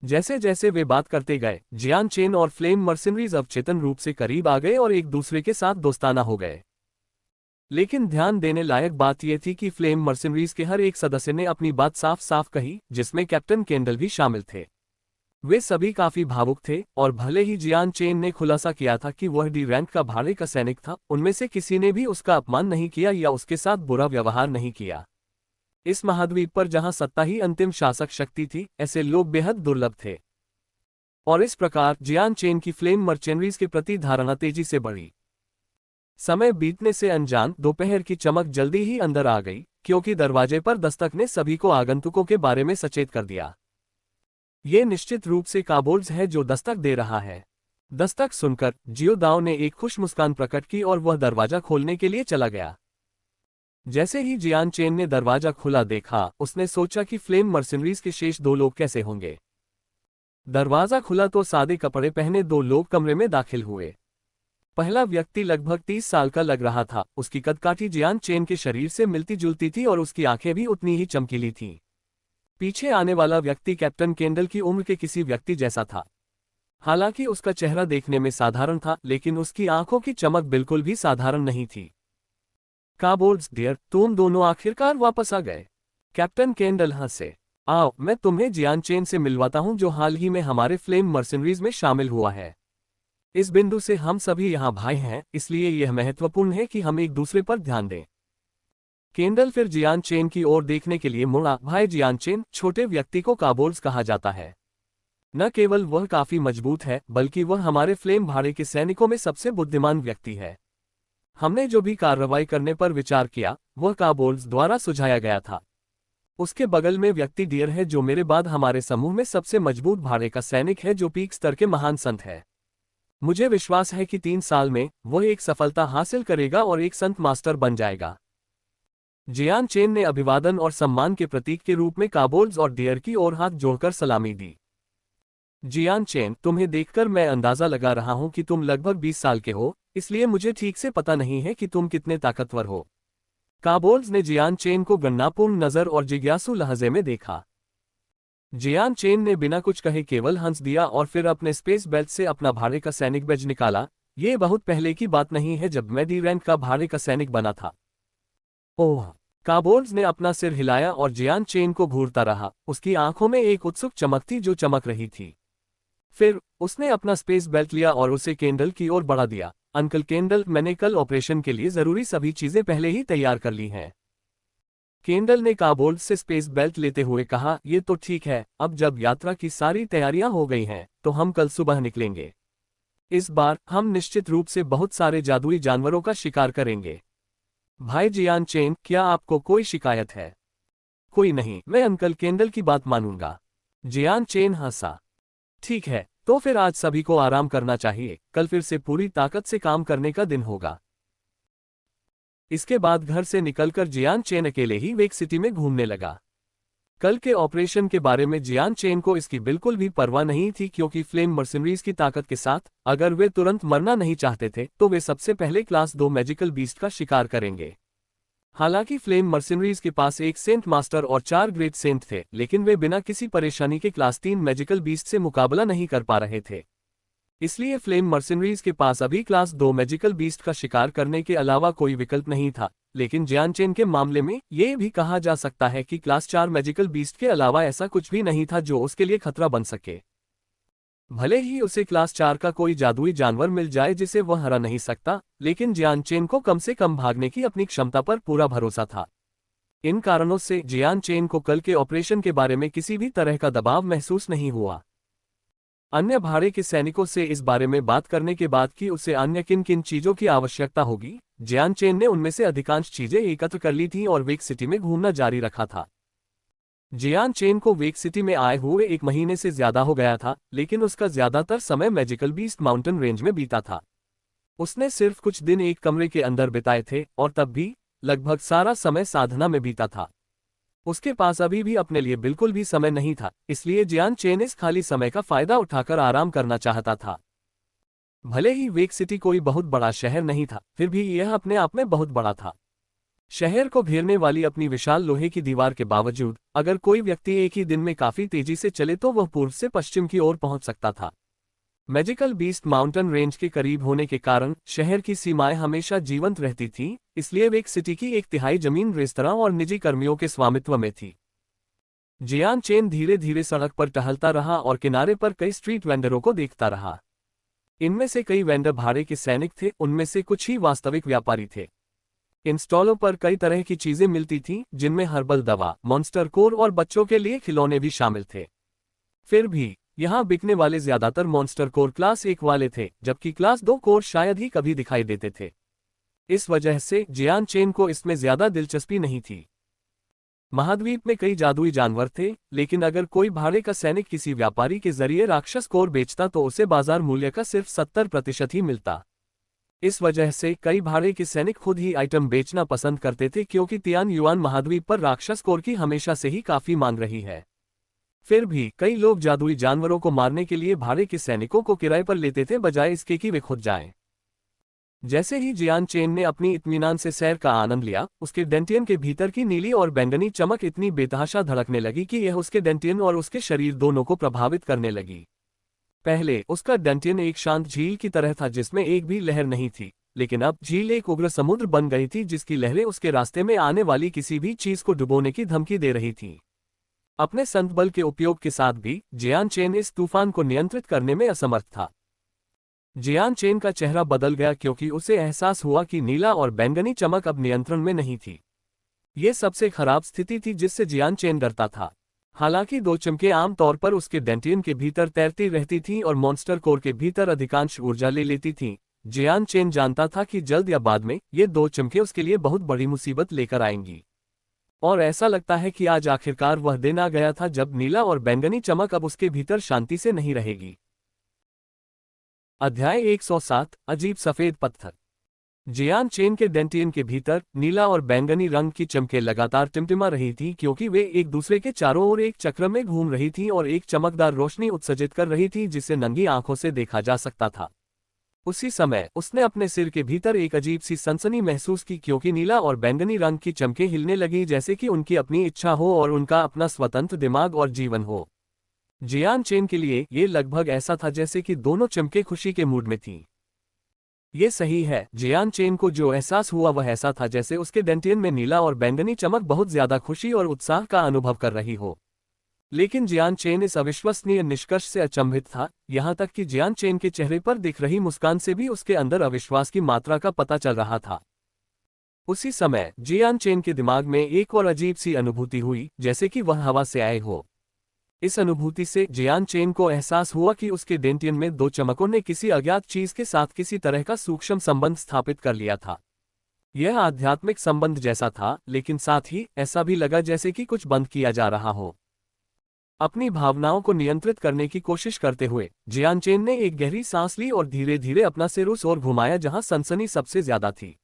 जैसे जैसे वे बात करते गए, जियान चेन और फ्लेम मर्सिनरीज अवचेतन रूप से करीब आ गए और एक दूसरे के साथ दोस्ताना हो गए। लेकिन ध्यान देने लायक बात यह थी कि फ्लेम मर्सिनरीज के हर एक सदस्य ने अपनी बात साफ साफ कही, जिसमें कैप्टन केंडल भी शामिल थे। वे सभी काफी भावुक थे, और भले ही जियान चेन ने खुलासा किया था कि वह डी रैंक का भाड़े का सैनिक था, उनमें से किसी ने भी उसका अपमान नहीं किया या उसके साथ बुरा व्यवहार नहीं किया। इस महाद्वीप पर जहां सत्ता ही अंतिम शासक शक्ति थी, ऐसे लोग बेहद दुर्लभ थे। और इस प्रकार जियान चेन की फ्लेम मर्चेनरीज के प्रति धारणा तेजी से बढ़ी। समय बीतने से अनजान दोपहर की चमक जल्दी ही अंदर आ गई, क्योंकि दरवाजे पर दस्तक ने सभी को आगंतुकों के बारे में सचेत कर दिया। ये निश्चित रूप से काबोल्ड्स है जो दस्तक दे रहा है। दस्तक सुनकर जियो दाओ ने एक खुश मुस्कान प्रकट की और वह दरवाजा खोलने के लिए चला गया। जैसे ही जियान चेन ने दरवाजा खुला देखा, उसने सोचा कि फ्लेम मर्सिनरीज के शेष 2 लोग कैसे होंगे। दरवाजा खुला तो सादे कपड़े पहने 2 लोग कमरे में दाखिल हुए। पहला व्यक्ति लगभग 30 साल का लग रहा था। उसकी कदकाठी जियान चेन के शरीर से मिलती जुलती थी और उसकी आंखें भी उतनी ही चमकीली थीं। पीछे आने वाला व्यक्ति कैप्टन केंडल की उम्र के किसी व्यक्ति जैसा था। हालांकि उसका चेहरा देखने में साधारण था, लेकिन उसकी आंखों की चमक बिल्कुल भी साधारण नहीं थी। काबोल्ड्स डियर, तुम दोनों आखिरकार वापस आ गए। कैप्टन केंडल हंसे। आओ, मैं तुम्हें जियान चेन से मिलवाता हूं, जो हाल ही में हमारे फ्लेम मर्सिनरीज में शामिल हुआ है। इस बिंदु से हम सभी यहाँ भाई हैं, इसलिए यह महत्वपूर्ण है कि हम एक दूसरे पर ध्यान दें। केंडल फिर जियान चेन की ओर देखने के लिए मुड़ा। भाई जियान चेन, छोटे व्यक्ति को काबोल्ड्स कहा जाता है। न केवल वह काफी मजबूत है, बल्कि वह हमारे फ्लेम भाड़े के सैनिकों में सबसे बुद्धिमान व्यक्ति है। हमने जो भी कार्रवाई करने पर विचार किया, वह काबोल्स द्वारा सुझाया गया था। उसके बगल में व्यक्ति डियर है, जो मेरे बाद हमारे समूह में सबसे मजबूत भाड़े का सैनिक है, जो पीक स्तर के महान संत है। मुझे विश्वास है कि 3 साल में वह एक सफलता हासिल करेगा और एक संत मास्टर बन जाएगा। जियान चेन ने अभिवादन और सम्मान के प्रतीक के रूप में काबोल्स और डियर की ओर हाथ जोड़कर सलामी दी। जियान चेन, तुम्हें देखकर मैं अंदाजा लगा रहा हूं कि तुम लगभग 20 साल के हो, इसलिए मुझे ठीक से पता नहीं है कि तुम कितने ताकतवर हो। काबोल्स ने जियान चेन को गणनापूर्ण नजर और जिज्ञासु लहजे में देखा। जियान चेन ने बिना कुछ कहे केवल हंस दिया और फिर अपने स्पेस बेल्ट से अपना भाड़े का सैनिक बैज निकाला। ये बहुत पहले की बात नहीं है जब मैं डी रैंक का भाड़े का सैनिक बना था। ओह! काबोल्स ने अपना सिर हिलाया और जियान चेन को घूरता रहा। उसकी आंखों में एक उत्सुक चमक थी जो चमक रही थी। फिर उसने अपना स्पेस बेल्ट लिया और उसे केंडल की ओर बढ़ा दिया। अंकल केंडल, मैंने कल ऑपरेशन के लिए जरूरी सभी चीजें पहले ही तैयार कर ली हैं। केंडल ने काबोल्स से स्पेस बेल्ट लेते हुए कहा, ये तो ठीक है, अब जब यात्रा की सारी तैयारियां हो गई हैं, तो हम कल सुबह निकलेंगे। इस बार हम निश्चित रूप से बहुत सारे जादुई जानवरों का शिकार करेंगे। भाई जियान चेन, क्या आपको कोई शिकायत है? कोई नहीं, मैं अंकल केंडल की बात मानूंगा। जियान चेन हंसा। ठीक है, तो फिर आज सभी को आराम करना चाहिए, कल फिर से पूरी ताकत से काम करने का दिन होगा। इसके बाद घर से निकलकर जियान चेन अकेले ही वेक सिटी में घूमने लगा। कल के ऑपरेशन के बारे में जियान चेन को इसकी बिल्कुल भी परवाह नहीं थी, क्योंकि फ्लेम मर्सिनरीज की ताकत के साथ अगर वे तुरंत मरना नहीं चाहते थे तो वे सबसे पहले क्लास 2 मैजिकल बीस्ट का शिकार करेंगे। हालांकि फ्लेम मर्सिनरीज के पास एक सेंट मास्टर और 4 ग्रेट सेंट थे, लेकिन वे बिना किसी परेशानी के क्लास 3 मैजिकल बीस्ट से मुकाबला नहीं कर पा रहे थे। इसलिए फ्लेम मर्सिनरीज के पास अभी क्लास 2 मैजिकल बीस्ट का शिकार करने के अलावा कोई विकल्प नहीं था। लेकिन जियान चेन के मामले में ये भी कहा जा सकता है कि क्लास 4 मैजिकल बीस्ट के अलावा ऐसा कुछ भी नहीं था जो उसके लिए खतरा बन सके। भले ही उसे क्लास 4 का कोई जादुई जानवर मिल जाए जिसे वह हरा नहीं सकता, लेकिन जियान चेन को कम से कम भागने की अपनी क्षमता पर पूरा भरोसा था। इन कारणों से जियान चेन को कल के ऑपरेशन के बारे में किसी भी तरह का दबाव महसूस नहीं हुआ। अन्य भाड़े के सैनिकों से इस बारे में बात करने के बाद कि उसे अन्य किन किन चीजों की आवश्यकता होगी, जियान चेन ने उनमें से अधिकांश चीजें एकत्र कर ली थीं और वेक सिटी में घूमना जारी रखा था। जियान चेन को वेक सिटी में आए हुए 1 महीने से ज्यादा हो गया था, लेकिन उसका ज्यादातर समय मैजिकल बीस्ट माउंटेन रेंज में बीता था। उसने सिर्फ कुछ दिन एक कमरे के अंदर बिताए थे, और तब भी लगभग सारा समय साधना में बीता था। उसके पास अभी भी अपने लिए बिल्कुल भी समय नहीं था, इसलिए जियान चेन इस खाली समय का फायदा उठाकर आराम करना चाहता था। भले ही वेक सिटी कोई बहुत बड़ा शहर नहीं था, फिर भी यह अपने आप में बहुत बड़ा था। शहर को घेरने वाली अपनी विशाल लोहे की दीवार के बावजूद अगर कोई व्यक्ति एक ही दिन में काफी तेजी से चले तो वह पूर्व से पश्चिम की ओर पहुंच सकता था। मैजिकल बीस्ट माउंटेन रेंज के करीब होने के कारण शहर की सीमाएं हमेशा जीवंत रहती थीं, इसलिए वेक सिटी की 1/3 जमीन रेस्तरां और निजी कर्मियों के स्वामित्व में थी। जियान चेन धीरे धीरे सड़क पर टहलता रहा और किनारे पर कई स्ट्रीट वेंडरों को देखता रहा। इनमें से कई वेंडर भाड़े के सैनिक थे, उनमें से कुछ ही वास्तविक व्यापारी थे। इन स्टॉलों पर कई तरह की चीजें मिलती थीं, जिनमें हर्बल दवा, मॉन्स्टर कोर और बच्चों के लिए खिलौने भी शामिल थे। फिर भी यहां बिकने वाले ज्यादातर मॉन्स्टर कोर क्लास 1 वाले थे, जबकि क्लास 2 कोर शायद ही कभी दिखाई देते थे। इस वजह से जियान चेन को इसमें ज्यादा दिलचस्पी नहीं थी। महाद्वीप में कई जादुई जानवर थे, लेकिन अगर कोई भाड़े का सैनिक किसी व्यापारी के जरिए राक्षस कोर बेचता तो उसे बाजार मूल्य का सिर्फ 70% ही मिलता। इस वजह से कई भाड़े के सैनिक खुद ही आइटम बेचना पसंद करते थे, क्योंकि तियान युआन महाद्वीप पर राक्षस कोर की हमेशा से ही काफी मांग रही है। फिर भी कई लोग जादुई जानवरों को मारने के लिए भाड़े के सैनिकों को किराए पर लेते थे, बजाय इसके कि वे खुद जाएं। जैसे ही जियान चेन ने अपनी इत्मीनान से सैर का आनंद लिया, उसके डेंटियन के भीतर की नीली और बैंगनी चमक इतनी बेतहाशा धड़कने लगी कि यह उसके डेंटियन और उसके शरीर दोनों को प्रभावित करने लगी। पहले उसका डेंटियन एक शांत झील की तरह था जिसमें एक भी लहर नहीं थी, लेकिन अब झील एक उग्र समुद्र बन गई थी जिसकी लहरें उसके रास्ते में आने वाली किसी भी चीज को डुबोने की धमकी दे रही थीं। अपने संत बल के उपयोग के साथ भी जियान चेन इस तूफान को नियंत्रित करने में असमर्थ था। जियान चेन का चेहरा बदल गया क्योंकि उसे एहसास हुआ कि नीला और बैंगनी चमक अब नियंत्रण में नहीं थी। ये सबसे खराब स्थिति थी जिससे जियान चेन डरता था। हालांकि दो चमकें आम तौर पर उसके डेंटियन के भीतर तैरती रहती थीं और मॉन्स्टर कोर के भीतर अधिकांश ऊर्जा ले लेती थीं। जियान चेन जानता था कि जल्द या बाद में ये दो चमकें उसके लिए बहुत बड़ी मुसीबत लेकर आएंगी। और ऐसा लगता है कि आज आखिरकार वह दिन आ गया था जब नीला और बैंगनी चमक अब उसके भीतर शांति से नहीं रहेगी। अध्याय 107 अजीब सफेद पत्थर। जियान चेन के डेंटियन के भीतर नीला और बैंगनी रंग की चमकें लगातार टिमटिमा रही थी, क्योंकि वे एक दूसरे के चारों ओर एक चक्र में घूम रही थीं और एक चमकदार रोशनी उत्सर्जित कर रही थी जिसे नंगी आंखों से देखा जा सकता था। उसी समय उसने अपने सिर के भीतर एक अजीब सी सनसनी महसूस की, क्योंकि नीला और बैंगनी रंग की चमकें हिलने लगी जैसे कि उनकी अपनी इच्छा हो और उनका अपना स्वतंत्र दिमाग और जीवन हो। जियान चेन के लिए ये लगभग ऐसा था जैसे कि दोनों चमकें खुशी के मूड में थीं। ये सही है, जियान चेन को जो एहसास हुआ वह ऐसा था जैसे उसके डेंटियन में नीला और बैंगनी चमक बहुत ज्यादा खुशी और उत्साह का अनुभव कर रही हो। लेकिन जियान चेन इस अविश्वसनीय निष्कर्ष से अचंभित था, यहां तक कि जियान चेन के चेहरे पर दिख रही मुस्कान से भी उसके अंदर अविश्वास की मात्रा का पता चल रहा था। उसी समय जियान चेन के दिमाग में एक और अजीब सी अनुभूति हुई, जैसे कि वह हवा से आए हो। इस अनुभूति से जियान चेन को एहसास हुआ कि उसके डेंटियन में दो चमकों ने किसी अज्ञात चीज के साथ किसी तरह का सूक्ष्म संबंध स्थापित कर लिया था। यह आध्यात्मिक संबंध जैसा था, लेकिन साथ ही ऐसा भी लगा जैसे कि कुछ बंद किया जा रहा हो। अपनी भावनाओं को नियंत्रित करने की कोशिश करते हुए जियान चेन ने एक गहरी सांस ली और धीरे धीरे अपना सिर उस ओर घुमाया जहां सनसनी सबसे ज्यादा थी।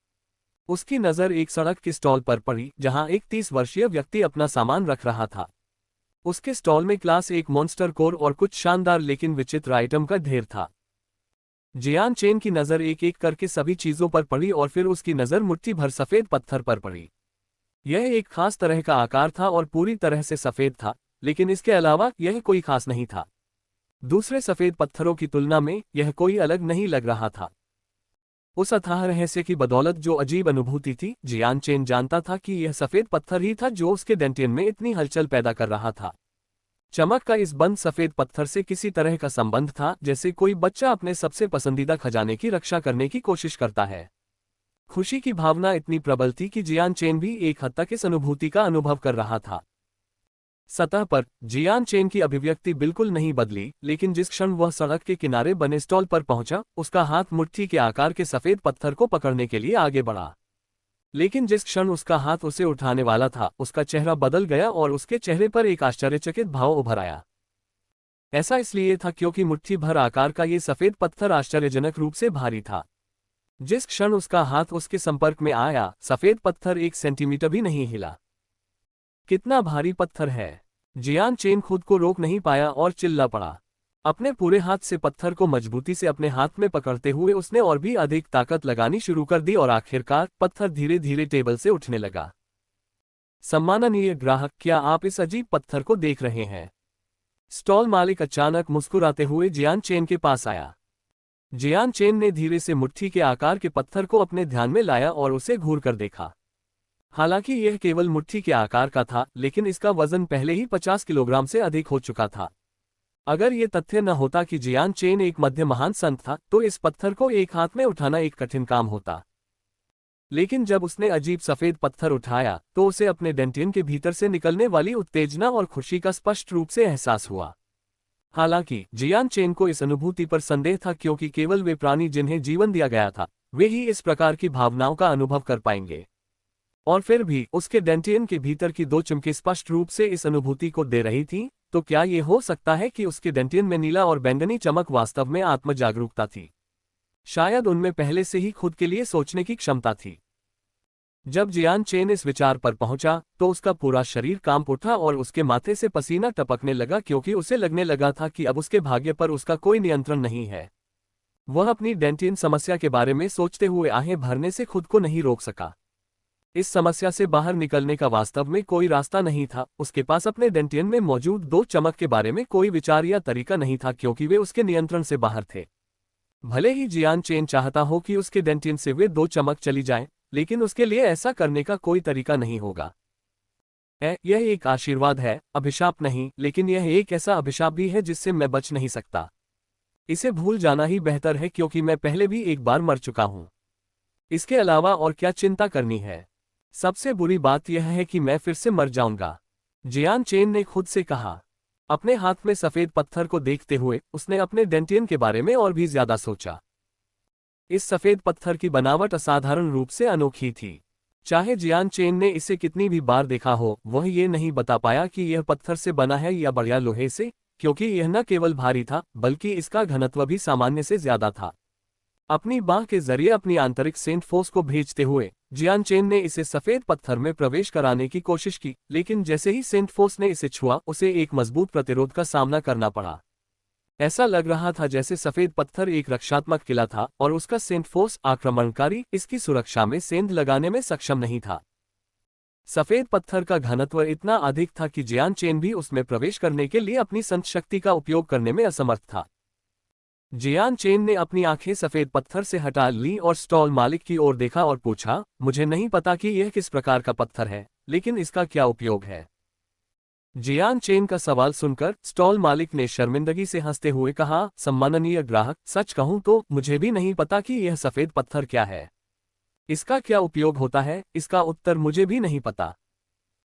उसकी नजर एक सड़क के स्टॉल पर पड़ी जहां एक 30 वर्षीय व्यक्ति अपना सामान रख रहा था। उसके स्टॉल में क्लास एक मॉन्स्टर कोर और कुछ शानदार लेकिन विचित्र आइटम का ढेर था। जियान चेन की नजर एक एक करके सभी चीजों पर पड़ी और फिर उसकी नजर मुट्ठी भर सफेद पत्थर पर पड़ी। यह एक खास तरह का आकार था और पूरी तरह से सफेद था, लेकिन इसके अलावा यह कोई खास नहीं था। दूसरे सफेद पत्थरों की तुलना में यह कोई अलग नहीं लग रहा था। उस अथाह रहस्य की बदौलत जो अजीब अनुभूति थी, जियान चेन जानता था कि यह सफेद पत्थर ही था जो उसके डेंटियन में इतनी हलचल पैदा कर रहा था। चमक का इस बंद सफेद पत्थर से किसी तरह का संबंध था, जैसे कोई बच्चा अपने सबसे पसंदीदा खजाने की रक्षा करने की कोशिश करता है। खुशी की भावना इतनी प्रबल थी कि जियान चेन भी एक हद तक इस अनुभूति का अनुभव कर रहा था। सतह पर जियान चेन की अभिव्यक्ति बिल्कुल नहीं बदली, लेकिन जिस क्षण वह सड़क के किनारे बने स्टॉल पर पहुंचा, उसका हाथ मुट्ठी के आकार के सफेद पत्थर को पकड़ने के लिए आगे बढ़ा। लेकिन जिस क्षण उसका हाथ उसे उठाने वाला था, उसका चेहरा बदल गया और उसके चेहरे पर एक आश्चर्यचकित भाव उभर आया। ऐसा इसलिए था क्योंकि मुट्ठी भर आकार का ये सफेद पत्थर आश्चर्यजनक रूप से भारी था। जिस क्षण उसका हाथ उसके संपर्क में आया, सफेद पत्थर 1 सेंटीमीटर भी नहीं हिला। कितना भारी पत्थर है! जियान चेन खुद को रोक नहीं पाया और चिल्ला पड़ा। अपने पूरे हाथ से पत्थर को मजबूती से अपने हाथ में पकड़ते हुए उसने और भी अधिक ताकत लगानी शुरू कर दी और आखिरकार पत्थर धीरे धीरे टेबल से उठने लगा। सम्माननीय ग्राहक, क्या आप इस अजीब पत्थर को देख रहे हैं? स्टॉल मालिक अचानक मुस्कुराते हुए जियान चेन के पास आया। जियान चेन ने धीरे से मुट्ठी के आकार के पत्थर को अपने ध्यान में लाया और उसे घूर कर देखा। हालांकि यह केवल मुट्ठी के आकार का था, लेकिन इसका वजन पहले ही 50 किलोग्राम से अधिक हो चुका था। अगर ये तथ्य न होता कि जियान चेन एक मध्य महान संत था, तो इस पत्थर को एक हाथ में उठाना एक कठिन काम होता। लेकिन जब उसने अजीब सफेद पत्थर उठाया, तो उसे अपने डेंटियन के भीतर से निकलने वाली उत्तेजना और खुशी का स्पष्ट रूप से एहसास हुआ। हालांकि जियान चेन को इस अनुभूति पर संदेह था, क्योंकि केवल वे प्राणी जिन्हें जीवन दिया गया था, वे ही इस प्रकार की भावनाओं का अनुभव कर पाएंगे। और फिर भी उसके डेंटियन के भीतर की दो चमकें स्पष्ट रूप से इस अनुभूति को दे रही थीं, तो क्या ये हो सकता है कि उसके डेंटियन में नीला और बैंगनी चमक वास्तव में आत्म जागरूकता थी? शायद उनमें पहले से ही खुद के लिए सोचने की क्षमता थी। जब जियान चेन इस विचार पर पहुंचा, तो उसका पूरा शरीर कांप उठा और उसके माथे से पसीना टपकने लगा, क्योंकि उसे लगने लगा था कि अब उसके भाग्य पर उसका कोई नियंत्रण नहीं है। वह अपनी डेंटियन समस्या के बारे में सोचते हुए आहें भरने से खुद को नहीं रोक सका। इस समस्या से बाहर निकलने का वास्तव में कोई रास्ता नहीं था। उसके पास अपने डेंटियन में मौजूद दो चमक के बारे में कोई विचार या तरीका नहीं था, क्योंकि वे उसके नियंत्रण से बाहर थे। भले ही जियान चेन चाहता हो कि उसके डेंटियन से वे दो चमक चली जाएं, लेकिन उसके लिए ऐसा करने का कोई तरीका नहीं होगा। यह एक आशीर्वाद है, अभिशाप नहीं, लेकिन यह एक ऐसा अभिशाप भी है जिससे मैं बच नहीं सकता। इसे भूल जाना ही बेहतर है, क्योंकि मैं पहले भी एक बार मर चुका हूं। इसके अलावा और क्या चिंता करनी है? सबसे बुरी बात यह है कि मैं फिर से मर जाऊंगा। जियान चेन ने खुद से कहा। अपने हाथ में सफेद पत्थर को देखते हुए उसने अपने डेंटियन के बारे में और भी ज्यादा सोचा। इस सफेद पत्थर की बनावट असाधारण रूप से अनोखी थी। चाहे जियान चेन ने इसे कितनी भी बार देखा हो, वह ये नहीं बता पाया कि यह पत्थर से बना है या बढ़िया लोहे से, क्योंकि यह न केवल भारी था बल्कि इसका घनत्व भी सामान्य से ज्यादा था। अपनी बाह के जरिए अपनी आंतरिक सेंट फोर्स को भेजते हुए जियान चेन ने इसे सफेद पत्थर में प्रवेश कराने की कोशिश की, लेकिन जैसे ही सेंट फोर्स ने इसे छुआ उसे एक मजबूत प्रतिरोध का सामना करना पड़ा। ऐसा लग रहा था जैसे सफेद पत्थर एक रक्षात्मक किला था और उसका सेंट फोर्स आक्रमणकारी इसकी सुरक्षा में सेंध लगाने में सक्षम नहीं था। सफेद पत्थर का घनत्व इतना अधिक था कि जियान चेन भी उसमें प्रवेश करने के लिए अपनी संत शक्ति का उपयोग करने में असमर्थ था। जियान चेन ने अपनी आंखें सफेद पत्थर से हटा ली और स्टॉल मालिक की ओर देखा और पूछा, मुझे नहीं पता कि यह किस प्रकार का पत्थर है, लेकिन इसका क्या उपयोग है। जियान चेन का सवाल सुनकर स्टॉल मालिक ने शर्मिंदगी से हंसते हुए कहा, सम्माननीय ग्राहक, सच कहूं तो मुझे भी नहीं पता कि यह सफेद पत्थर क्या है। इसका क्या उपयोग होता है, इसका उत्तर मुझे भी नहीं पता।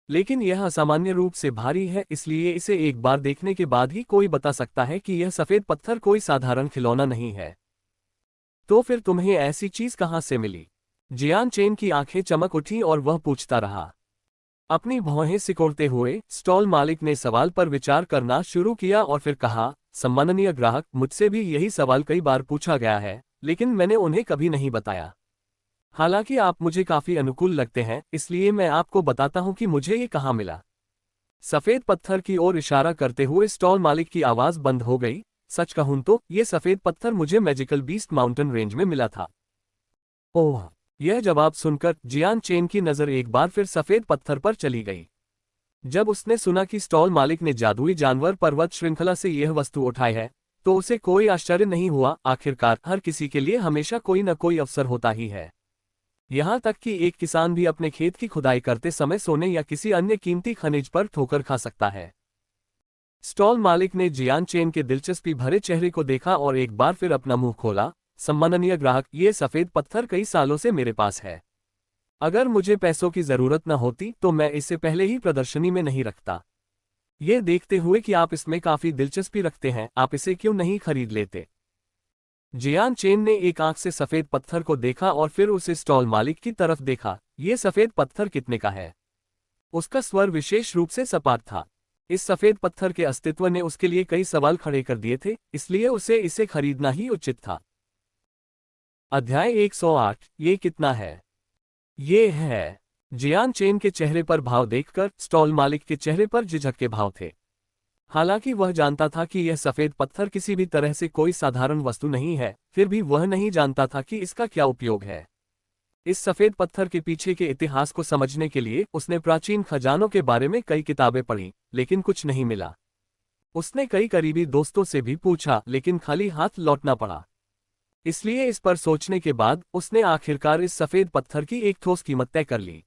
लेकिन यह असामान्य रूप से भारी है, इसलिए इसे एक बार देखने के बाद ही कोई बता सकता है कि यह सफेद पत्थर कोई साधारण खिलौना नहीं है। तो फिर तुम्हें ऐसी चीज कहां से मिली? जियान चेन की आंखें चमक उठी और वह पूछता रहा। अपनी भौहें सिकोड़ते हुए स्टॉल मालिक ने सवाल पर विचार करना शुरू किया और फिर कहा, सम्माननीय ग्राहक, मुझसे भी यही सवाल कई बार पूछा गया है, लेकिन मैंने उन्हें कभी नहीं बताया। हालांकि आप मुझे काफी अनुकूल लगते हैं, इसलिए मैं आपको बताता हूं कि मुझे ये कहाँ मिला। सफेद पत्थर की ओर इशारा करते हुए स्टॉल मालिक की आवाज बंद हो गई। सच कहूं तो ये सफेद पत्थर मुझे मैजिकल बीस्ट माउंटेन रेंज में मिला था। ओह! यह जवाब सुनकर जियान चेन की नजर एक बार फिर सफेद पत्थर पर चली गई। जब उसने सुना कि स्टॉल मालिक ने जादुई जानवर पर्वत श्रृंखला से यह वस्तु उठाई है, तो उसे कोई आश्चर्य नहीं हुआ। आखिरकार हर किसी के लिए हमेशा कोई न कोई अवसर होता ही है। यहां तक कि एक किसान भी अपने खेत की खुदाई करते समय सोने या किसी अन्य कीमती खनिज पर ठोकर खा सकता है। स्टॉल मालिक ने जियान चेन के दिलचस्पी भरे चेहरे को देखा और एक बार फिर अपना मुंह खोला। सम्माननीय ग्राहक, ये सफेद पत्थर कई सालों से मेरे पास है। अगर मुझे पैसों की जरूरत न होती तो मैं इसे पहले ही प्रदर्शनी में नहीं रखता। ये देखते हुए कि आप इसमें काफी दिलचस्पी रखते हैं, आप इसे क्यों नहीं खरीद लेते? जियान चेन ने एक आंख से सफेद पत्थर को देखा और फिर उसे स्टॉल मालिक की तरफ देखा। ये सफेद पत्थर कितने का है? उसका स्वर विशेष रूप से सपाट था। इस सफेद पत्थर के अस्तित्व ने उसके लिए कई सवाल खड़े कर दिए थे, इसलिए उसे इसे खरीदना ही उचित था। अध्याय 108, ये कितना है? ये है। जियान चेन के चेहरे पर भाव देखकर स्टॉल मालिक के चेहरे पर झिझक के भाव थे। हालांकि वह जानता था कि यह सफेद पत्थर किसी भी तरह से कोई साधारण वस्तु नहीं है, फिर भी वह नहीं जानता था कि इसका क्या उपयोग है। इस सफेद पत्थर के पीछे के इतिहास को समझने के लिए उसने प्राचीन खजानों के बारे में कई किताबें पढ़ी, लेकिन कुछ नहीं मिला। उसने कई करीबी दोस्तों से भी पूछा, लेकिन खाली हाथ लौटना पड़ा। इसलिए इस पर सोचने के बाद उसने आखिरकार इस सफेद पत्थर की एक ठोस कीमत तय कर ली।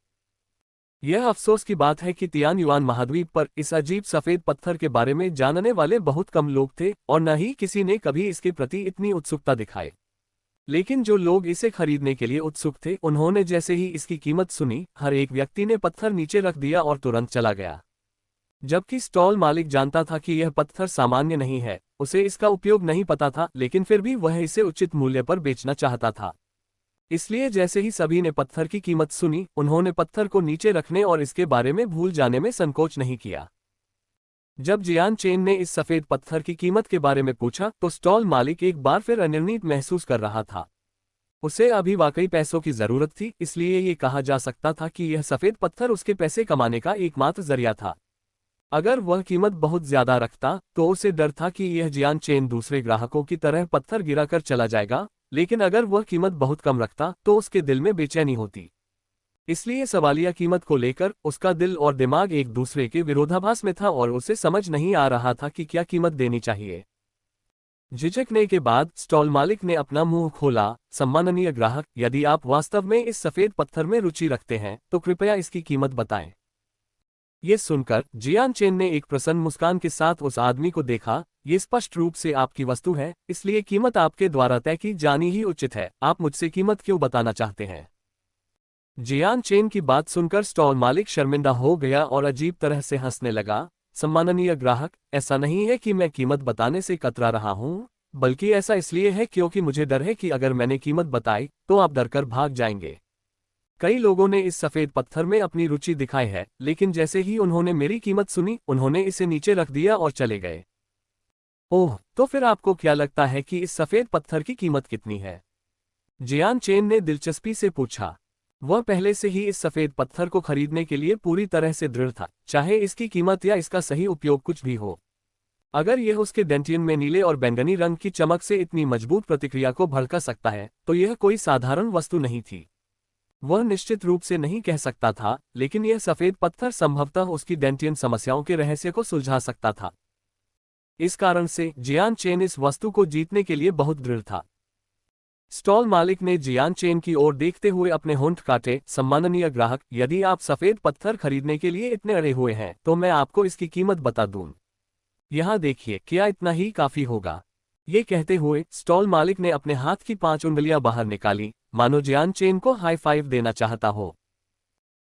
यह अफसोस की बात है कि तियान युआन महाद्वीप पर इस अजीब सफेद पत्थर के बारे में जानने वाले बहुत कम लोग थे और न ही किसी ने कभी इसके प्रति इतनी उत्सुकता दिखाई। लेकिन जो लोग इसे खरीदने के लिए उत्सुक थे, उन्होंने जैसे ही इसकी कीमत सुनी, हर एक व्यक्ति ने पत्थर नीचे रख दिया और तुरंत चला गया। जबकि स्टॉल मालिक जानता था कि यह पत्थर सामान्य नहीं है, उसे इसका उपयोग नहीं पता था, लेकिन फिर भी वह इसे उचित मूल्य पर बेचना चाहता था। इसलिए जैसे ही सभी ने पत्थर की कीमत सुनी, उन्होंने पत्थर को नीचे रखने और इसके बारे में भूल जाने में संकोच नहीं किया। जब जियान चेन ने इस सफेद पत्थर की कीमत के बारे में पूछा, तो स्टॉल मालिक एक बार फिर अनिर्णित महसूस कर रहा था। उसे अभी वाकई पैसों की जरूरत थी, इसलिए ये कहा जा सकता था कि यह सफेद पत्थर उसके पैसे कमाने का एकमात्र जरिया था। अगर वह कीमत बहुत ज्यादा रखता, तो उसे डर था कि यह जियान चेन दूसरे ग्राहकों की तरह पत्थर गिराकर चला जाएगा, लेकिन अगर वह कीमत बहुत कम रखता, तो उसके दिल में बेचैनी होती। इसलिए सवालिया कीमत को लेकर उसका दिल और दिमाग एक दूसरे के विरोधाभास में था और उसे समझ नहीं आ रहा था कि क्या कीमत देनी चाहिए। झिझकने के बाद स्टॉल मालिक ने अपना मुंह खोला। सम्माननीय ग्राहक, यदि आप वास्तव में इस सफेद पत्थर में रुचि रखते हैं, तो कृपया इसकी कीमत बताएं। ये सुनकर जियान चेन ने एक प्रसन्न मुस्कान के साथ उस आदमी को देखा। ये स्पष्ट रूप से आपकी वस्तु है, इसलिए कीमत आपके द्वारा तय की जानी ही उचित है। आप मुझसे कीमत क्यों बताना चाहते हैं? जियान चेन की बात सुनकर स्टॉल मालिक शर्मिंदा हो गया और अजीब तरह से हंसने लगा। सम्माननीय ग्राहक, ऐसा नहीं है कि मैं कीमत बताने से कतरा रहा हूँ, बल्कि ऐसा इसलिए है क्योंकि मुझे डर है कि अगर मैंने कीमत बताई तो आप डरकर भाग जाएंगे। कई लोगों ने इस सफेद पत्थर में अपनी रुचि दिखाई है, लेकिन जैसे ही उन्होंने मेरी कीमत सुनी, उन्होंने इसे नीचे रख दिया और चले गए। ओह, तो फिर आपको क्या लगता है कि इस सफेद पत्थर की कीमत कितनी है? जियान चेन ने दिलचस्पी से पूछा। वह पहले से ही इस सफेद पत्थर को खरीदने के लिए पूरी तरह से दृढ़ था, चाहे इसकी कीमत या इसका सही उपयोग कुछ भी हो। अगर यह उसके डेंटियन में नीले और बैंगनी रंग की चमक से इतनी मजबूत प्रतिक्रिया को भड़का सकता है, तो यह कोई साधारण वस्तु नहीं थी। वह निश्चित रूप से नहीं कह सकता था, लेकिन यह सफेद पत्थर संभवतः उसकी डेंटियन समस्याओं के रहस्य को सुलझा सकता था। इस कारण से जियान चेन इस वस्तु को जीतने के लिए बहुत दृढ़ था। स्टॉल मालिक ने जियान चेन की ओर देखते हुए अपने होंठ काटे। सम्माननीय ग्राहक, यदि आप सफेद पत्थर खरीदने के लिए इतने अड़े हुए हैं, तो मैं आपको इसकी कीमत बता दूं। यहाँ देखिए, क्या इतना ही काफी होगा? ये कहते हुए स्टॉल मालिक ने अपने हाथ की 5 उंगलियां बाहर निकाली, मानो जियान चेन को हाई फाइव देना चाहता हो।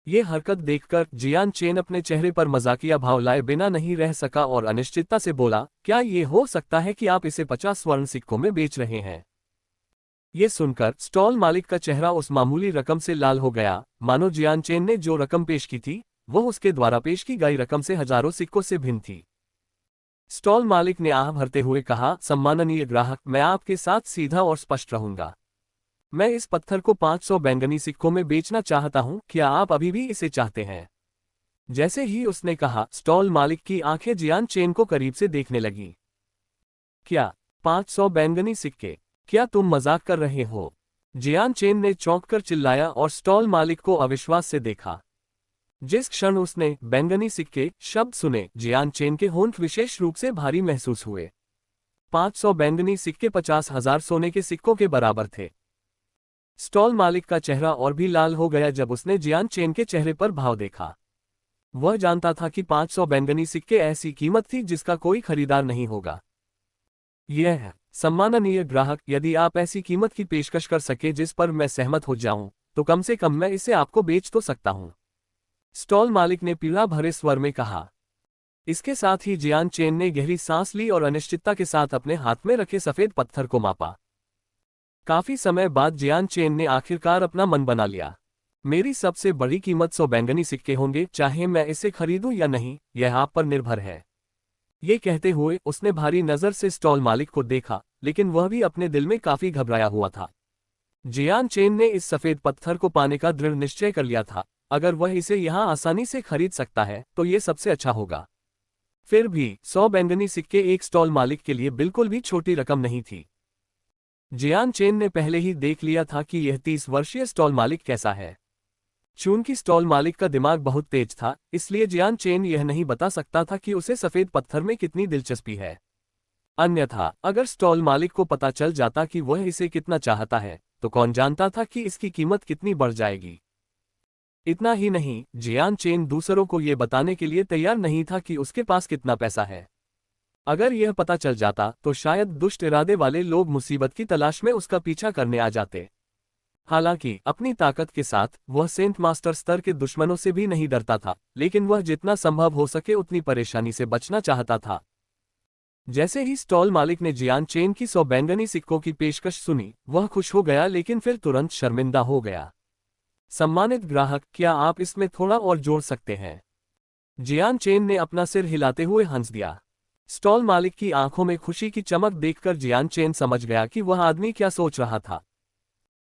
ये हरकत देखकर जियान चेन अपने चेहरे पर मजाकिया भाव लाए बिना नहीं रह सका और अनिश्चितता से बोला, क्या ये हो सकता है कि आप इसे 50 स्वर्ण सिक्कों में बेच रहे हैं? ये सुनकर स्टॉल मालिक का चेहरा उस मामूली रकम से लाल हो गया, मानो जियान चेन ने जो रकम पेश की थी, वो उसके द्वारा पेश की गई रकम से हजारों सिक्कों से भिन्न थी। स्टॉल मालिक ने आह भरते हुए कहा, सम्माननीय ग्राहक, मैं आपके साथ सीधा और स्पष्ट रहूंगा। मैं इस पत्थर को 500 बैंगनी सिक्कों में बेचना चाहता हूं, क्या आप अभी भी इसे चाहते हैं? जैसे ही उसने कहा, स्टॉल मालिक की आंखें जियान चेन को करीब से देखने लगी। क्या 500 बैंगनी सिक्के? क्या तुम मजाक कर रहे हो? जियान चेन ने चौंककर चिल्लाया और स्टॉल मालिक को अविश्वास से देखा। जिस क्षण उसने बैंगनी सिक्के शब्द सुने, जियान चेन के होंठ विशेष रूप से भारी महसूस हुए। 500 बैंगनी सिक्के 50,000 सोने के सिक्कों के बराबर थे। स्टॉल मालिक का चेहरा और भी लाल हो गया जब उसने जियान चेन के चेहरे पर भाव देखा। वह जानता था कि 500 बैंगनी सिक्के ऐसी कीमत थी जिसका कोई खरीदार नहीं होगा। यह है, सम्माननीय ग्राहक, यदि आप ऐसी कीमत की पेशकश कर सके जिस पर मैं सहमत हो जाऊं, तो कम से कम मैं इसे आपको बेच तो सकता हूं। स्टॉल मालिक ने पीड़ा भरे स्वर में कहा। इसके साथ ही जियान चेन ने गहरी सांस ली और अनिश्चितता के साथ अपने हाथ में रखे सफेद पत्थर को मापा। काफी समय बाद जियान चेन ने आखिरकार अपना मन बना लिया। मेरी सबसे बड़ी कीमत 100 बैंगनी सिक्के होंगे, चाहे मैं इसे खरीदूं या नहीं, यह आप पर निर्भर है। ये कहते हुए उसने भारी नजर से स्टॉल मालिक को देखा, लेकिन वह भी अपने दिल में काफी घबराया हुआ था। जियान चेन ने इस सफेद पत्थर को पाने का दृढ़ निश्चय कर लिया था। अगर वह इसे यहाँ आसानी से खरीद सकता है, तो ये सबसे अच्छा होगा। फिर भी 100 बैंगनी सिक्के एक स्टॉल मालिक के लिए बिल्कुल भी छोटी रकम नहीं थी। जियान चेन ने पहले ही देख लिया था कि यह 30 वर्षीय स्टॉल मालिक कैसा है। चूंकि स्टॉल मालिक का दिमाग बहुत तेज था, इसलिए जियान चेन यह नहीं बता सकता था कि उसे सफेद पत्थर में कितनी दिलचस्पी है। अन्यथा अगर स्टॉल मालिक को पता चल जाता कि वह इसे कितना चाहता है, तो कौन जानता था कि इसकी कीमत कितनी बढ़ जाएगी। इतना ही नहीं, जियान चेन दूसरों को यह बताने के लिए तैयार नहीं था कि उसके पास कितना पैसा है। अगर यह पता चल जाता तो शायद दुष्ट इरादे वाले लोग मुसीबत की तलाश में उसका पीछा करने आ जाते। हालांकि अपनी ताकत के साथ वह सेंट मास्टर स्तर के दुश्मनों से भी नहीं डरता था, लेकिन वह जितना संभव हो सके उतनी परेशानी से बचना चाहता था। जैसे ही स्टॉल मालिक ने जियान चेन की 100 बैंगनी सिक्कों की पेशकश सुनी, वह खुश हो गया, लेकिन फिर तुरंत शर्मिंदा हो गया। सम्मानित ग्राहक, क्या आप इसमें थोड़ा और जोड़ सकते हैं? जियान चेन ने अपना सिर हिलाते हुए हंस दिया। स्टॉल मालिक की आंखों में खुशी की चमक देखकर जियान चेन समझ गया कि वह आदमी क्या सोच रहा था।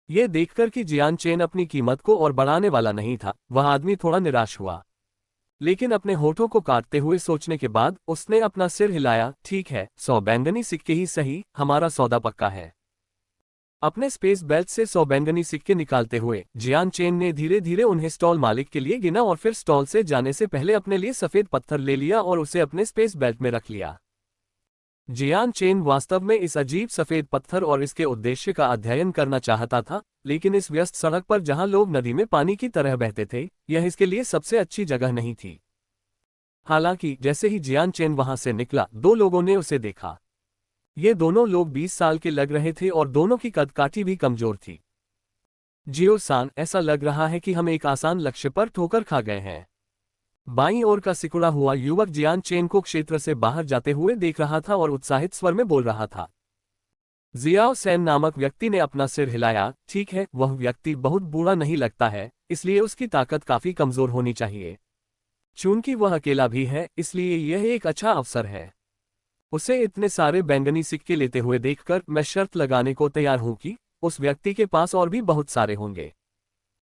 यह देखकर कि जियान चेन अपनी कीमत को और बढ़ाने वाला नहीं था, वह आदमी थोड़ा निराश हुआ। लेकिन अपने होठों को काटते हुए सोचने के बाद उसने अपना सिर हिलाया। ठीक है, 100 बैंगनी सिक्के ही सही, हमारा सौदा पक्का है। अपने स्पेस बेल्ट से 100 बैंगनी सिक्के निकालते हुए जियान चेन ने धीरे धीरे उन्हें स्टॉल मालिक के लिए गिना और फिर स्टॉल से जाने से पहले अपने लिए सफेद पत्थर ले लिया और उसे अपने स्पेस बेल्ट में रख लिया। जियान चेन वास्तव में इस अजीब सफेद पत्थर और इसके उद्देश्य का अध्ययन करना चाहता था, लेकिन इस व्यस्त सड़क पर जहां लोग नदी में पानी की तरह बहते थे, यह इसके लिए सबसे अच्छी जगह नहीं थी। हालांकि जैसे ही जियान चेन वहां से निकला, 2 लोगों ने उसे देखा। ये दोनों लोग 20 साल के लग रहे थे और दोनों की कदकाठी भी कमजोर थी। जियो सान, ऐसा लग रहा है कि हम एक आसान लक्ष्य पर ठोकर खा गए हैं। बाईं ओर का सिकुड़ा हुआ युवक जियान चेन को क्षेत्र से बाहर जाते हुए देख रहा था और उत्साहित स्वर में बोल रहा था। जियाओ सैन नामक व्यक्ति ने अपना सिर हिलाया। ठीक है, वह व्यक्ति बहुत बूढ़ा नहीं लगता है, इसलिए उसकी ताकत काफी कमजोर होनी चाहिए। चूंकि वह अकेला भी है, इसलिए यह एक अच्छा अवसर है। उसे इतने सारे बैंगनी सिक्के लेते हुए देखकर मैं शर्त लगाने को तैयार हूं कि उस व्यक्ति के पास और भी बहुत सारे होंगे।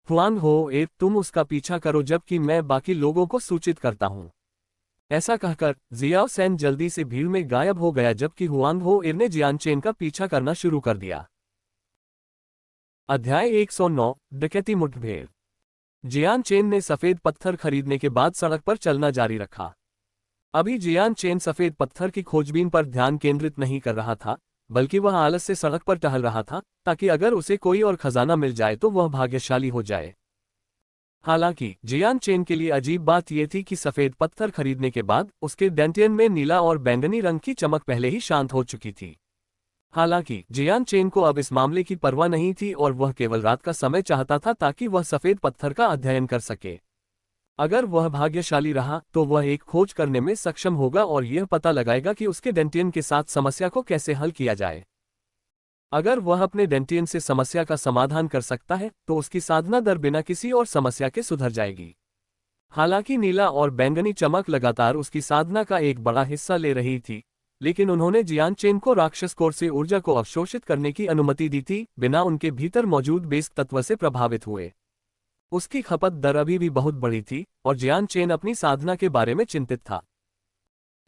हुआंग हो ए, तुम उसका पीछा करो जबकि मैं बाकी लोगों को सूचित करता हूं। ऐसा कहकर जियाओ सैन जल्दी से भीड़ में गायब हो गया जबकि हुआंग हो एर ने जियान चेन का पीछा करना शुरू कर दिया। अध्याय 109 डकैती मुठभेड़। जियान चेन ने सफेद पत्थर खरीदने के बाद सड़क पर चलना जारी रखा। अभी जियान चेन सफेद पत्थर की खोजबीन पर ध्यान केंद्रित नहीं कर रहा था, बल्कि वह आलस से सड़क पर टहल रहा था ताकि अगर उसे कोई और खजाना मिल जाए तो वह भाग्यशाली हो जाए। हालांकि जियान चेन के लिए अजीब बात यह थी कि सफेद पत्थर खरीदने के बाद उसके डेंटियन में नीला और बैंगनी रंग की चमक पहले ही शांत हो चुकी थी। हालांकि जियान चेन को अब इस मामले की परवाह नहीं थी और वह केवल रात का समय चाहता था ताकि वह सफेद पत्थर का अध्ययन कर सके। अगर वह भाग्यशाली रहा तो वह एक खोज करने में सक्षम होगा और यह पता लगाएगा कि उसके डेंटियन के साथ समस्या को कैसे हल किया जाए। अगर वह अपने डेंटियन से समस्या का समाधान कर सकता है तो उसकी साधना दर बिना किसी और समस्या के सुधर जाएगी। हालांकि नीला और बैंगनी चमक लगातार उसकी साधना का एक बड़ा हिस्सा ले रही थी, लेकिन उन्होंने जियान चेन को राक्षस कोर से ऊर्जा को अवशोषित करने की अनुमति दी थी, बिना उनके भीतर मौजूद बेस तत्व से प्रभावित हुए। उसकी खपत दर अभी भी बहुत बड़ी थी और जियान चेन अपनी साधना के बारे में चिंतित था।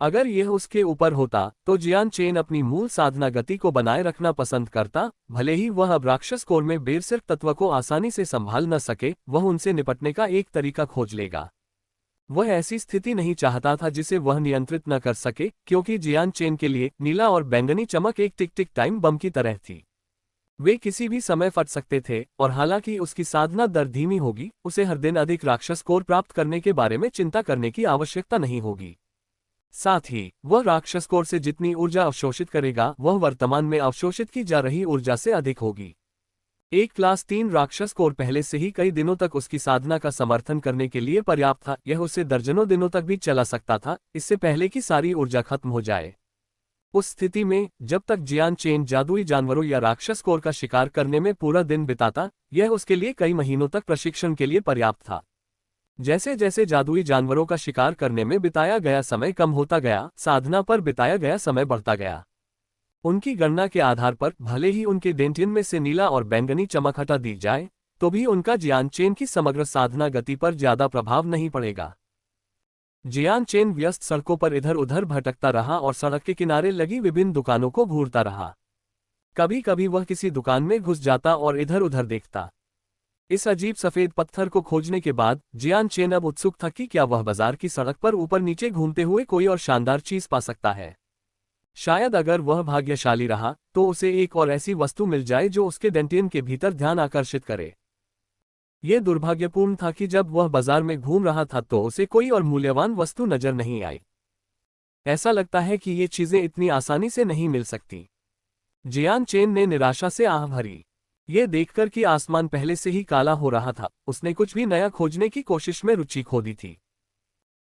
अगर यह उसके ऊपर होता तो जियान चेन अपनी मूल साधना गति को बनाए रखना पसंद करता, भले ही वह अब राक्षस कोर में बेरसिर तत्व को आसानी से संभाल न सके, वह उनसे निपटने का एक तरीका खोज लेगा। वह ऐसी स्थिति नहीं चाहता था जिसे वह नियंत्रित न कर सके, क्योंकि जियान चेन के लिए नीला और बैंगनी चमक एक टिक टिक टाइम बम की तरह थी। वे किसी भी समय फट सकते थे और हालांकि उसकी साधना दर धीमी होगी, उसे हर दिन अधिक राक्षस कोर प्राप्त करने के बारे में चिंता करने की आवश्यकता नहीं होगी। साथ ही वह राक्षस कोर से जितनी ऊर्जा अवशोषित करेगा वह वर्तमान में अवशोषित की जा रही ऊर्जा से अधिक होगी। एक क्लास 3 राक्षस कोर पहले से ही कई दिनों तक उसकी साधना का समर्थन करने के लिए पर्याप्त था। यह उसे दर्जनों दिनों तक भी चला सकता था, इससे पहले कि सारी ऊर्जा खत्म हो जाए। उस स्थिति में जब तक जियान चेन जादुई जानवरों या राक्षस कोर का शिकार करने में पूरा दिन बिताता, यह उसके लिए कई महीनों तक प्रशिक्षण के लिए पर्याप्त था। जैसे जैसे जादुई जानवरों का शिकार करने में बिताया गया समय कम होता गया, साधना पर बिताया गया समय बढ़ता गया। उनकी गणना के आधार पर भले ही उनके डेंटियन में से नीला और बैंगनी चमक हटा दी जाए, तो भी उनका जियान चेन की समग्र साधना गति पर ज्यादा प्रभाव नहीं पड़ेगा। जियान चेन व्यस्त सड़कों पर इधर उधर भटकता रहा और सड़क के किनारे लगी विभिन्न दुकानों को घूरता रहा। कभी कभी वह किसी दुकान में घुस जाता और इधर उधर देखता। इस अजीब सफेद पत्थर को खोजने के बाद जियान चेन अब उत्सुक था कि क्या वह बाजार की सड़क पर ऊपर नीचे घूमते हुए कोई और शानदार चीज पा सकता है। शायद अगर वह भाग्यशाली रहा तो उसे एक और ऐसी वस्तु मिल जाए जो उसके डेंटियन के भीतर ध्यान आकर्षित करे। यह दुर्भाग्यपूर्ण था कि जब वह बाजार में घूम रहा था तो उसे कोई और मूल्यवान वस्तु नजर नहीं आई। ऐसा लगता है कि ये चीजें इतनी आसानी से नहीं मिल सकती। जियान चेन ने निराशा से आह भरी। यह देखकर कि आसमान पहले से ही काला हो रहा था, उसने कुछ भी नया खोजने की कोशिश में रुचि खो दी थी।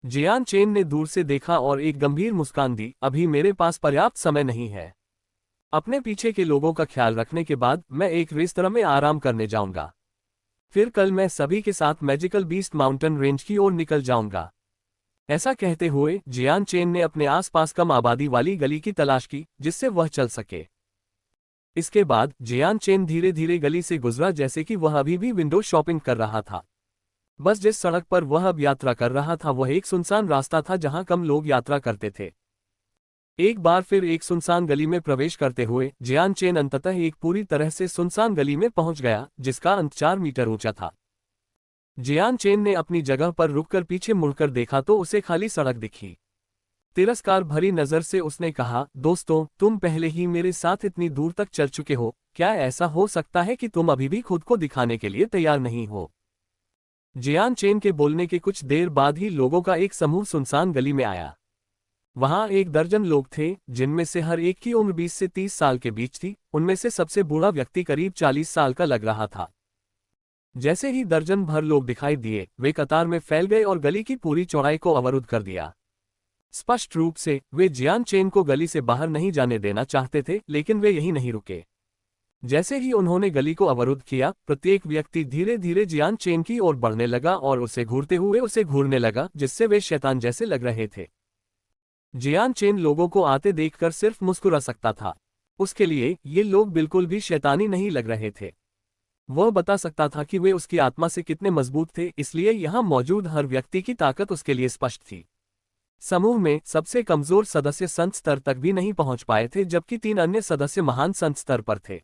जियान चेन ने दूर से देखा और एक गंभीर मुस्कान दी। अभी मेरे पास पर्याप्त समय नहीं है। अपने पीछे के लोगों का ख्याल रखने के बाद मैं एक रेस्तरां में आराम करने जाऊंगा। फिर कल मैं सभी के साथ मैजिकल बीस्ट माउंटेन रेंज की ओर निकल जाऊंगा। ऐसा कहते हुए जियान चेन ने अपने आसपास कम आबादी वाली गली की तलाश की जिससे वह चल सके। इसके बाद जियान चेन धीरे धीरे गली से गुजरा जैसे कि वह अभी भी विंडो शॉपिंग कर रहा था। बस जिस सड़क पर वह अब यात्रा कर रहा था वह एक सुनसान रास्ता था जहां कम लोग यात्रा करते थे। एक बार फिर एक सुनसान गली में प्रवेश करते हुए जियान चेन अंततः एक पूरी तरह से सुनसान गली में पहुंच गया जिसका अंत 4 मीटर ऊंचा था। जियान चेन ने अपनी जगह पर रुककर पीछे मुड़कर देखा तो उसे खाली सड़क दिखी। तिरस्कार भरी नजर से उसने कहा, दोस्तों, तुम पहले ही मेरे साथ इतनी दूर तक चल चुके हो, क्या ऐसा हो सकता है कि तुम अभी भी खुद को दिखाने के लिए तैयार नहीं हो? जियान चेन के बोलने के कुछ देर बाद ही लोगों का एक समूह सुनसान गली में आया। वहां 1 दर्जन लोग थे जिनमें से हर एक की उम्र 20 से 30 साल के बीच थी। उनमें से सबसे बूढ़ा व्यक्ति करीब 40 साल का लग रहा था। जैसे ही दर्जन भर लोग दिखाई दिए, वे कतार में फैल गए और गली की पूरी चौड़ाई को अवरुद्ध कर दिया। स्पष्ट रूप से वे जियान चेन को गली से बाहर नहीं जाने देना चाहते थे, लेकिन वे यहीं नहीं रुके। जैसे ही उन्होंने गली को अवरुद्ध किया, प्रत्येक व्यक्ति धीरे धीरे जियान चेन की ओर बढ़ने लगा और उसे घूरने लगा, जिससे वे शैतान जैसे लग रहे थे। जियान चेन लोगों को आते देखकर सिर्फ मुस्कुरा सकता था। उसके लिए ये लोग बिल्कुल भी शैतानी नहीं लग रहे थे। वह बता सकता था कि वे उसकी आत्मा से कितने मजबूत थे, इसलिए यहां मौजूद हर व्यक्ति की ताकत उसके लिए स्पष्ट थी। समूह में सबसे कमजोर सदस्य संत स्तर तक भी नहीं पहुंच पाए थे, जबकि 3 अन्य सदस्य महान संत स्तर पर थे।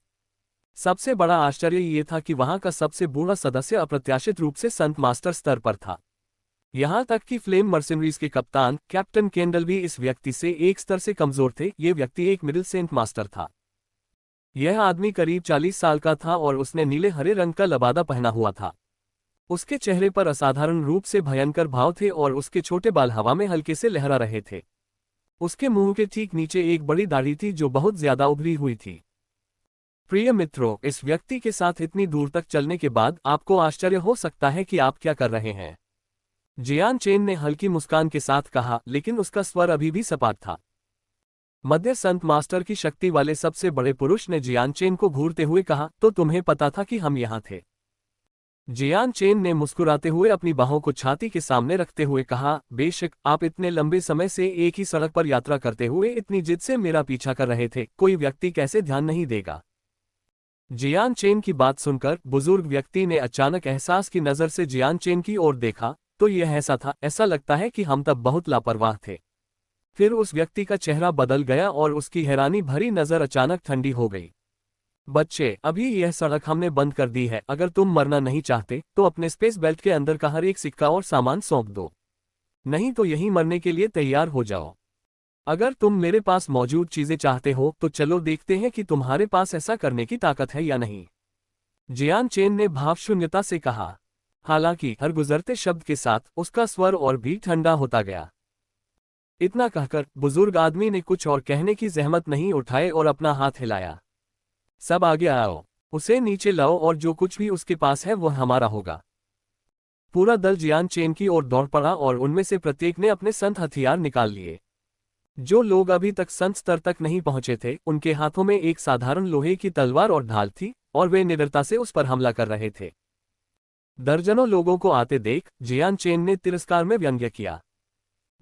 सबसे बड़ा आश्चर्य ये था कि वहां का सबसे बूढ़ा सदस्य अप्रत्याशित रूप से संत मास्टर स्तर पर था। यहां तक कि फ्लेम मर्सिनरीज के कप्तान कैप्टन केंडल भी इस व्यक्ति से एक स्तर से कमजोर थे। ये व्यक्ति एक मिडिल सेंट मास्टर था। यह आदमी करीब 40 साल का था और उसने नीले हरे रंग का लबादा पहना हुआ था। उसके चेहरे पर असाधारण रूप से भयंकर भाव थे और उसके छोटे बाल हवा में हल्के से लहरा रहे थे। उसके मुंह के ठीक नीचे एक बड़ी दाढ़ी थी जो बहुत ज्यादा उभरी हुई थी। प्रिय मित्रों, इस व्यक्ति के साथ इतनी दूर तक चलने के बाद आपको आश्चर्य हो सकता है कि आप क्या कर रहे हैं। जियान चेन ने हल्की मुस्कान के साथ कहा, लेकिन उसका स्वर अभी भी सपाट था। मध्य संत मास्टर की शक्ति वाले सबसे बड़े पुरुष ने जियान चेन को घूरते हुए कहा, तो तुम्हें पता था कि हम यहाँ थे। जियान चेन ने मुस्कुराते हुए अपनी बाहों को छाती के सामने रखते हुए कहा, बेशक आप इतने लंबे समय से एक ही सड़क पर यात्रा करते हुए इतनी जिद से मेरा पीछा कर रहे थे, कोई व्यक्ति कैसे ध्यान नहीं देगा। जियान चेन की बात सुनकर बुजुर्ग व्यक्ति ने अचानक एहसास की नजर से जियान चेन की ओर देखा, तो यह ऐसा था, ऐसा लगता है कि हम तब बहुत लापरवाह थे। फिर उस व्यक्ति का चेहरा बदल गया और उसकी हैरानी भरी नजर अचानक ठंडी हो गई। बच्चे, अभी यह सड़क हमने बंद कर दी है। अगर तुम मरना नहीं चाहते तो अपने स्पेस बेल्ट के अंदर का हर एक सिक्का और सामान सौंप दो, नहीं तो यहीं मरने के लिए तैयार हो जाओ। अगर तुम मेरे पास मौजूद चीजें चाहते हो तो चलो देखते हैं कि तुम्हारे पास ऐसा करने की ताकत है या नहीं। जियान चेन ने भावशून्यता से कहा। हालांकि हर गुजरते शब्द के साथ उसका स्वर और भी ठंडा होता गया। इतना कहकर बुजुर्ग आदमी ने कुछ और कहने की जहमत नहीं उठाए और अपना हाथ हिलाया। सब आगे आओ, उसे नीचे लाओ और जो कुछ भी उसके पास है वह हमारा होगा। पूरा दल जियान चेन की ओर दौड़ पड़ा और उनमें से प्रत्येक ने अपने संत हथियार निकाल लिए। जो लोग अभी तक संत स्तर तक नहीं पहुंचे थे, उनके हाथों में एक साधारण लोहे की तलवार और ढाल थी और वे निडरता से उस पर हमला कर रहे थे। दर्जनों लोगों को आते देख जियान चेन ने तिरस्कार में व्यंग्य किया।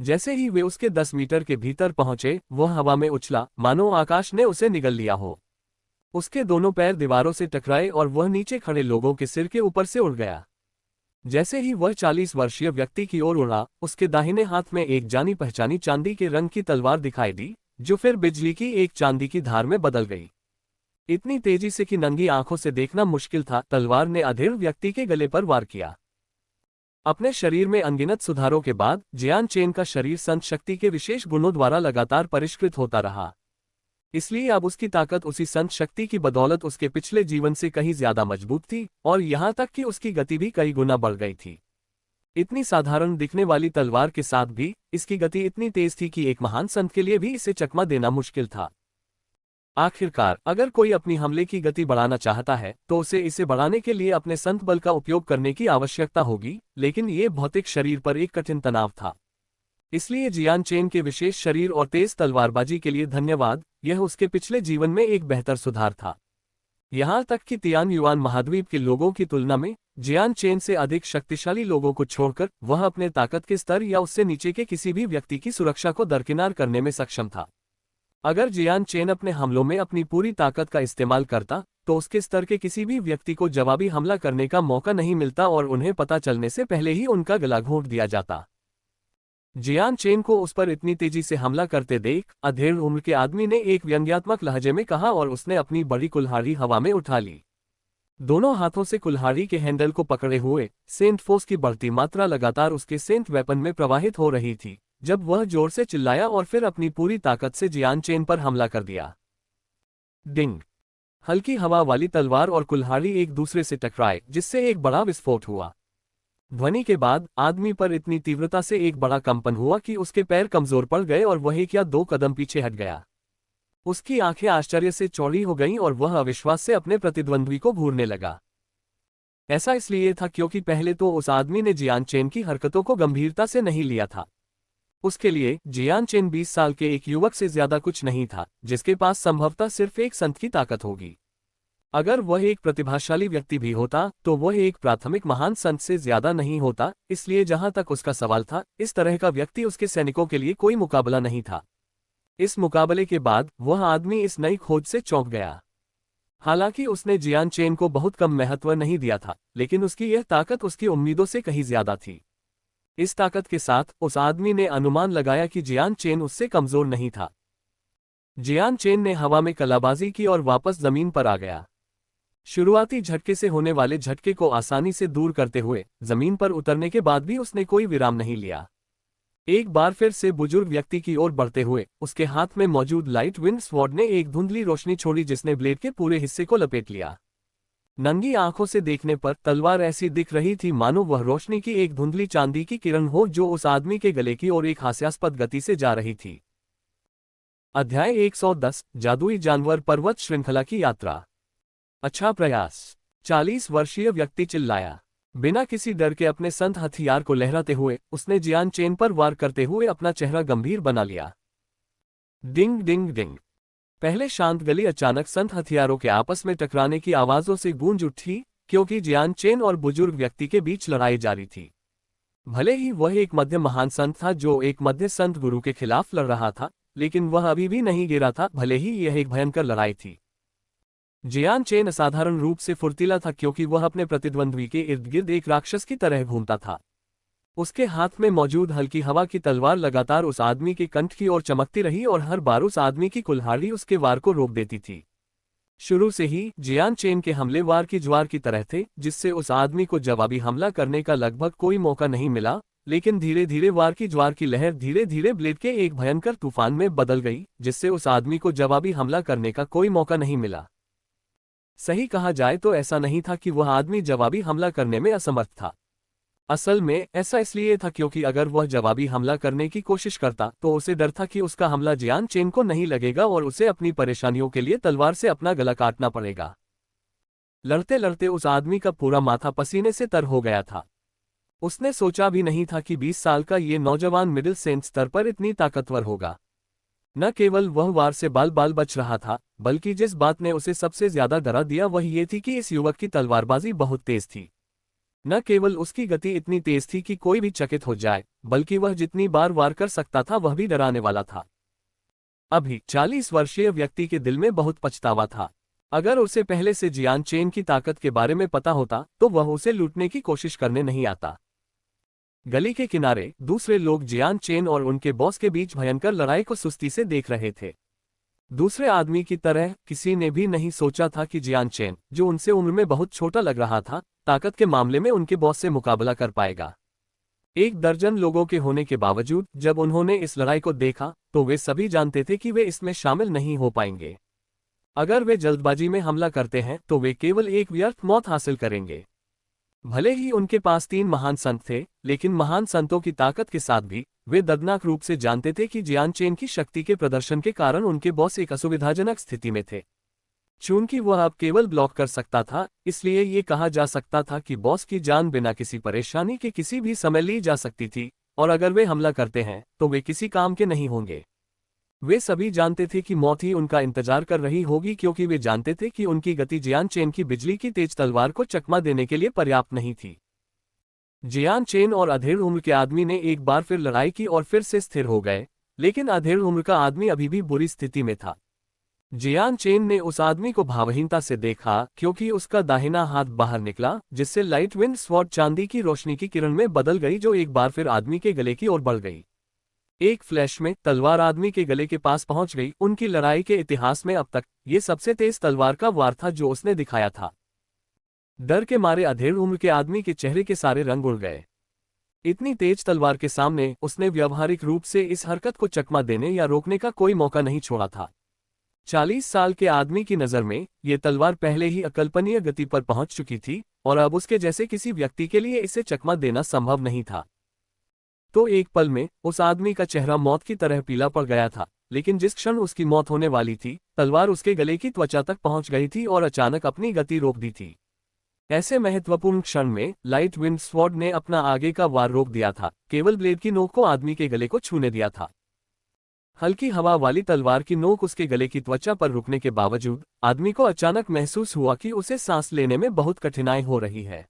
जैसे ही वे उसके 10 मीटर के भीतर पहुंचे, वह हवा में उछला, मानो आकाश ने उसे निगल लिया हो। उसके दोनों पैर दीवारों से टकराए और वह नीचे खड़े लोगों के सिर के ऊपर से उड़ गया। जैसे ही वह 40 वर्षीय व्यक्ति की ओर उड़ा, उसके दाहिने हाथ में एक जानी पहचानी चांदी के रंग की तलवार दिखाई दी, जो फिर बिजली की एक चांदी की धार में बदल गई। इतनी तेजी से कि नंगी आंखों से देखना मुश्किल था, तलवार ने अधेड़ व्यक्ति के गले पर वार किया। अपने शरीर में अनगिनत सुधारों के बाद जियान चेन का शरीर संत शक्ति के विशेष गुणों द्वारा लगातार परिष्कृत होता रहा। इसलिए अब उसकी ताकत उसी संत शक्ति की बदौलत उसके पिछले जीवन से कहीं ज्यादा मजबूत थी और यहां तक कि उसकी गति भी कई गुना बढ़ गई थी। इतनी साधारण दिखने वाली तलवार के साथ भी इसकी गति इतनी तेज थी कि एक महान संत के लिए भी इसे चकमा देना मुश्किल था। आखिरकार, अगर कोई अपनी हमले की गति बढ़ाना चाहता है तो उसे इसे बढ़ाने के लिए अपने संत बल का उपयोग करने की आवश्यकता होगी, लेकिन ये भौतिक शरीर पर एक कठिन तनाव था। इसलिए जियान चेन के विशेष शरीर और तेज तलवारबाजी के लिए धन्यवाद, यह उसके पिछले जीवन में एक बेहतर सुधार था। यहां तक कि तियान युआन महाद्वीप के लोगों की तुलना में जियान चेन से अधिक शक्तिशाली लोगों को छोड़कर वह अपने ताकत के स्तर या उससे नीचे के किसी भी व्यक्ति की सुरक्षा को दरकिनार करने में सक्षम था। अगर जियान चेन अपने हमलों में अपनी पूरी ताकत का इस्तेमाल करता तो उसके स्तर के किसी भी व्यक्ति को जवाबी हमला करने का मौका नहीं मिलता और उन्हें पता चलने से पहले ही उनका गला घोंट दिया जाता। जियान चेन को उस पर इतनी तेजी से हमला करते देख अधेड़ उम्र के आदमी ने एक व्यंग्यात्मक लहजे में कहा और उसने अपनी बड़ी कुल्हाड़ी हवा में उठा ली। दोनों हाथों से कुल्हाड़ी के हैंडल को पकड़े हुए सेंट फोर्स की बढ़ती मात्रा लगातार उसके सेंट वेपन में प्रवाहित हो रही थी, जब वह जोर से चिल्लाया और फिर अपनी पूरी ताकत से जियान चेन पर हमला कर दिया। डिंग! हल्की हवा वाली तलवार और कुल्हाड़ी एक दूसरे से टकराए, जिससे एक बड़ा विस्फोट हुआ। ध्वनि के बाद आदमी पर इतनी तीव्रता से एक बड़ा कंपन हुआ कि उसके पैर कमजोर पड़ गए और वह 1 या 2 कदम पीछे हट गया। उसकी आंखें आश्चर्य से चौड़ी हो गईं और वह अविश्वास से अपने प्रतिद्वंद्वी को घूरने लगा। ऐसा इसलिए था क्योंकि पहले तो उस आदमी ने जियान चेन की हरकतों को गंभीरता से नहीं लिया था। उसके लिए जियान चेन 20 साल के एक युवक से ज्यादा कुछ नहीं था, जिसके पास संभवतः सिर्फ एक संत की ताकत होगी। अगर वह एक प्रतिभाशाली व्यक्ति भी होता तो वह एक प्राथमिक महान संत से ज्यादा नहीं होता। इसलिए जहां तक उसका सवाल था, इस तरह का व्यक्ति उसके सैनिकों के लिए कोई मुकाबला नहीं था। इस मुकाबले के बाद वह आदमी इस नई खोज से चौंक गया। हालांकि उसने जियान चेन को बहुत कम महत्व नहीं दिया था, लेकिन उसकी यह ताकत उसकी उम्मीदों से कहीं ज्यादा थी। इस ताकत के साथ उस आदमी ने अनुमान लगाया कि जियान चेन उससे कमजोर नहीं था। जियान चेन ने हवा में कलाबाजी की और वापस जमीन पर आ गया। शुरुआती झटके से होने वाले झटके को आसानी से दूर करते हुए जमीन पर उतरने के बाद भी उसने कोई विराम नहीं लिया। एक बार फिर से बुजुर्ग व्यक्ति की ओर बढ़ते हुए उसके हाथ में मौजूद लाइट विंड स्वॉर्ड ने एक धुंधली रोशनी छोड़ी जिसने ब्लेड के पूरे हिस्से को लपेट लिया। नंगी आंखों से देखने पर तलवार ऐसी दिख रही थी मानो वह रोशनी की एक धुंधली चांदी की किरण हो जो उस आदमी के गले की ओर एक हास्यास्पद गति से जा रही थी। अध्याय 110 जादुई जानवर पर्वत श्रृंखला की यात्रा। अच्छा प्रयास, 40 वर्षीय व्यक्ति चिल्लाया। बिना किसी डर के अपने संत हथियार को लहराते हुए उसने जियान चेन पर वार करते हुए अपना चेहरा गंभीर बना लिया। डिंग डिंग डिंग। पहले शांत गली अचानक संत हथियारों के आपस में टकराने की आवाजों से गूंज उठी, क्योंकि जियान चेन और बुजुर्ग व्यक्ति के बीच लड़ाई जारी थी। भले ही वह एक मध्य महान संत था जो एक मध्य संत गुरु के खिलाफ लड़ रहा था, लेकिन वह अभी भी नहीं गिरा था, भले ही यह एक भयंकर लड़ाई थी। जियान चेन असाधारण रूप से फुर्तीला था क्योंकि वह अपने प्रतिद्वंद्वी के इर्द गिर्द एक राक्षस की तरह घूमता था। उसके हाथ में मौजूद हल्की हवा की तलवार लगातार उस आदमी के कंठ की ओर चमकती रही और हर बार उस आदमी की कुल्हाड़ी उसके वार को रोक देती थी। शुरू से ही जियान चेन के हमले वार की ज्वार की तरह थे, जिससे उस आदमी को जवाबी हमला करने का लगभग कोई मौका नहीं मिला। लेकिन धीरे धीरे वार की ज्वार की लहर धीरे धीरे ब्लेड के एक भयंकर तूफान में बदल गई, जिससे उस आदमी को जवाबी हमला करने का कोई मौका नहीं मिला। सही कहा जाए तो ऐसा नहीं था कि वह आदमी जवाबी हमला करने में असमर्थ था। असल में ऐसा इसलिए था क्योंकि अगर वह जवाबी हमला करने की कोशिश करता तो उसे डर था कि उसका हमला जियान चेन को नहीं लगेगा और उसे अपनी परेशानियों के लिए तलवार से अपना गला काटना पड़ेगा। लड़ते लड़ते उस आदमी का पूरा माथा पसीने से तर हो गया था। उसने सोचा भी नहीं था कि 20 साल का ये नौजवान मिडिल सेंट स्तर पर इतनी ताकतवर होगा। न केवल वह वार से बाल बाल बच रहा था, बल्कि जिस बात ने उसे सबसे ज्यादा डरा दिया वह ये थी कि इस युवक की तलवारबाजी बहुत तेज थी। न केवल उसकी गति इतनी तेज थी कि कोई भी चकित हो जाए, बल्कि वह जितनी बार वार कर सकता था वह भी डराने वाला था। अभी 40 वर्षीय व्यक्ति के दिल में बहुत पछतावा था। अगर उसे पहले से जियान चेन की ताकत के बारे में पता होता तो वह उसे लूटने की कोशिश करने नहीं आता। गली के किनारे दूसरे लोग जियान चेन और उनके बॉस के बीच भयंकर लड़ाई को सुस्ती से देख रहे थे। दूसरे आदमी की तरह किसी ने भी नहीं सोचा था कि जियान चेन, जो उनसे उम्र में बहुत छोटा लग रहा था, ताकत के मामले में उनके बॉस से मुकाबला कर पाएगा। 1 दर्जन लोगों के होने के बावजूद जब उन्होंने इस लड़ाई को देखा तो वे सभी जानते थे कि वे इसमें शामिल नहीं हो पाएंगे। अगर वे जल्दबाजी में हमला करते हैं तो वे केवल एक व्यर्थ मौत हासिल करेंगे। भले ही उनके पास 3 महान संत थे, लेकिन महान संतों की ताकत के साथ भी वे दर्दनाक रूप से जानते थे कि जियान चेन की शक्ति के प्रदर्शन के कारण उनके बॉस एक असुविधाजनक स्थिति में थे। चूंकि वह अब केवल ब्लॉक कर सकता था, इसलिए ये कहा जा सकता था कि बॉस की जान बिना किसी परेशानी के किसी भी समय ली जा सकती थी, और अगर वे हमला करते हैं तो वे किसी काम के नहीं होंगे। वे सभी जानते थे कि मौत ही उनका इंतजार कर रही होगी, क्योंकि वे जानते थे कि उनकी गति जियान चेन की बिजली की तेज तलवार को चकमा देने के लिए पर्याप्त नहीं थी। जियान चेन और अधेड़ उम्र के आदमी ने एक बार फिर लड़ाई की और फिर से स्थिर हो गए, लेकिन अधेड़ उम्र का आदमी अभी भी बुरी स्थिति में था। जियान चेन ने उस आदमी को भावहीनता से देखा, क्योंकि उसका दाहिना हाथ बाहर निकला, जिससे लाइट विंड स्वॉर्ड चांदी की रोशनी की किरण में बदल गई जो एक बार फिर आदमी के गले की ओर बढ़ गई। एक फ्लैश में तलवार आदमी के गले के पास पहुंच गई। उनकी लड़ाई के इतिहास में अब तक ये सबसे तेज तलवार का वार था जो उसने दिखाया था। डर के मारे अधेड़ उम्र के आदमी के चेहरे के सारे रंग उड़ गए। इतनी तेज तलवार के सामने उसने व्यावहारिक रूप से इस हरकत को चकमा देने या रोकने का कोई मौका नहीं छोड़ा था। 40 साल के आदमी की नज़र में ये तलवार पहले ही अकल्पनीय गति पर पहुंच चुकी थी, और अब उसके जैसे किसी व्यक्ति के लिए इसे चकमा देना संभव नहीं था। तो एक पल में उस आदमी का चेहरा मौत की तरह पीला पड़ गया था, लेकिन जिस क्षण उसकी मौत होने वाली थी, तलवार उसके गले की त्वचा तक पहुंच गई थी और अचानक अपनी गति रोक दी थी। ऐसे महत्वपूर्ण क्षण में लाइट विंड स्वॉर्ड ने अपना आगे का वार रोक दिया था, केवल ब्लेड की नोक को आदमी के गले को छूने दिया था। हल्की हवा वाली तलवार की नोक उसके गले की त्वचा पर रुकने के बावजूद आदमी को अचानक महसूस हुआ कि उसे सांस लेने में बहुत कठिनाई हो रही है।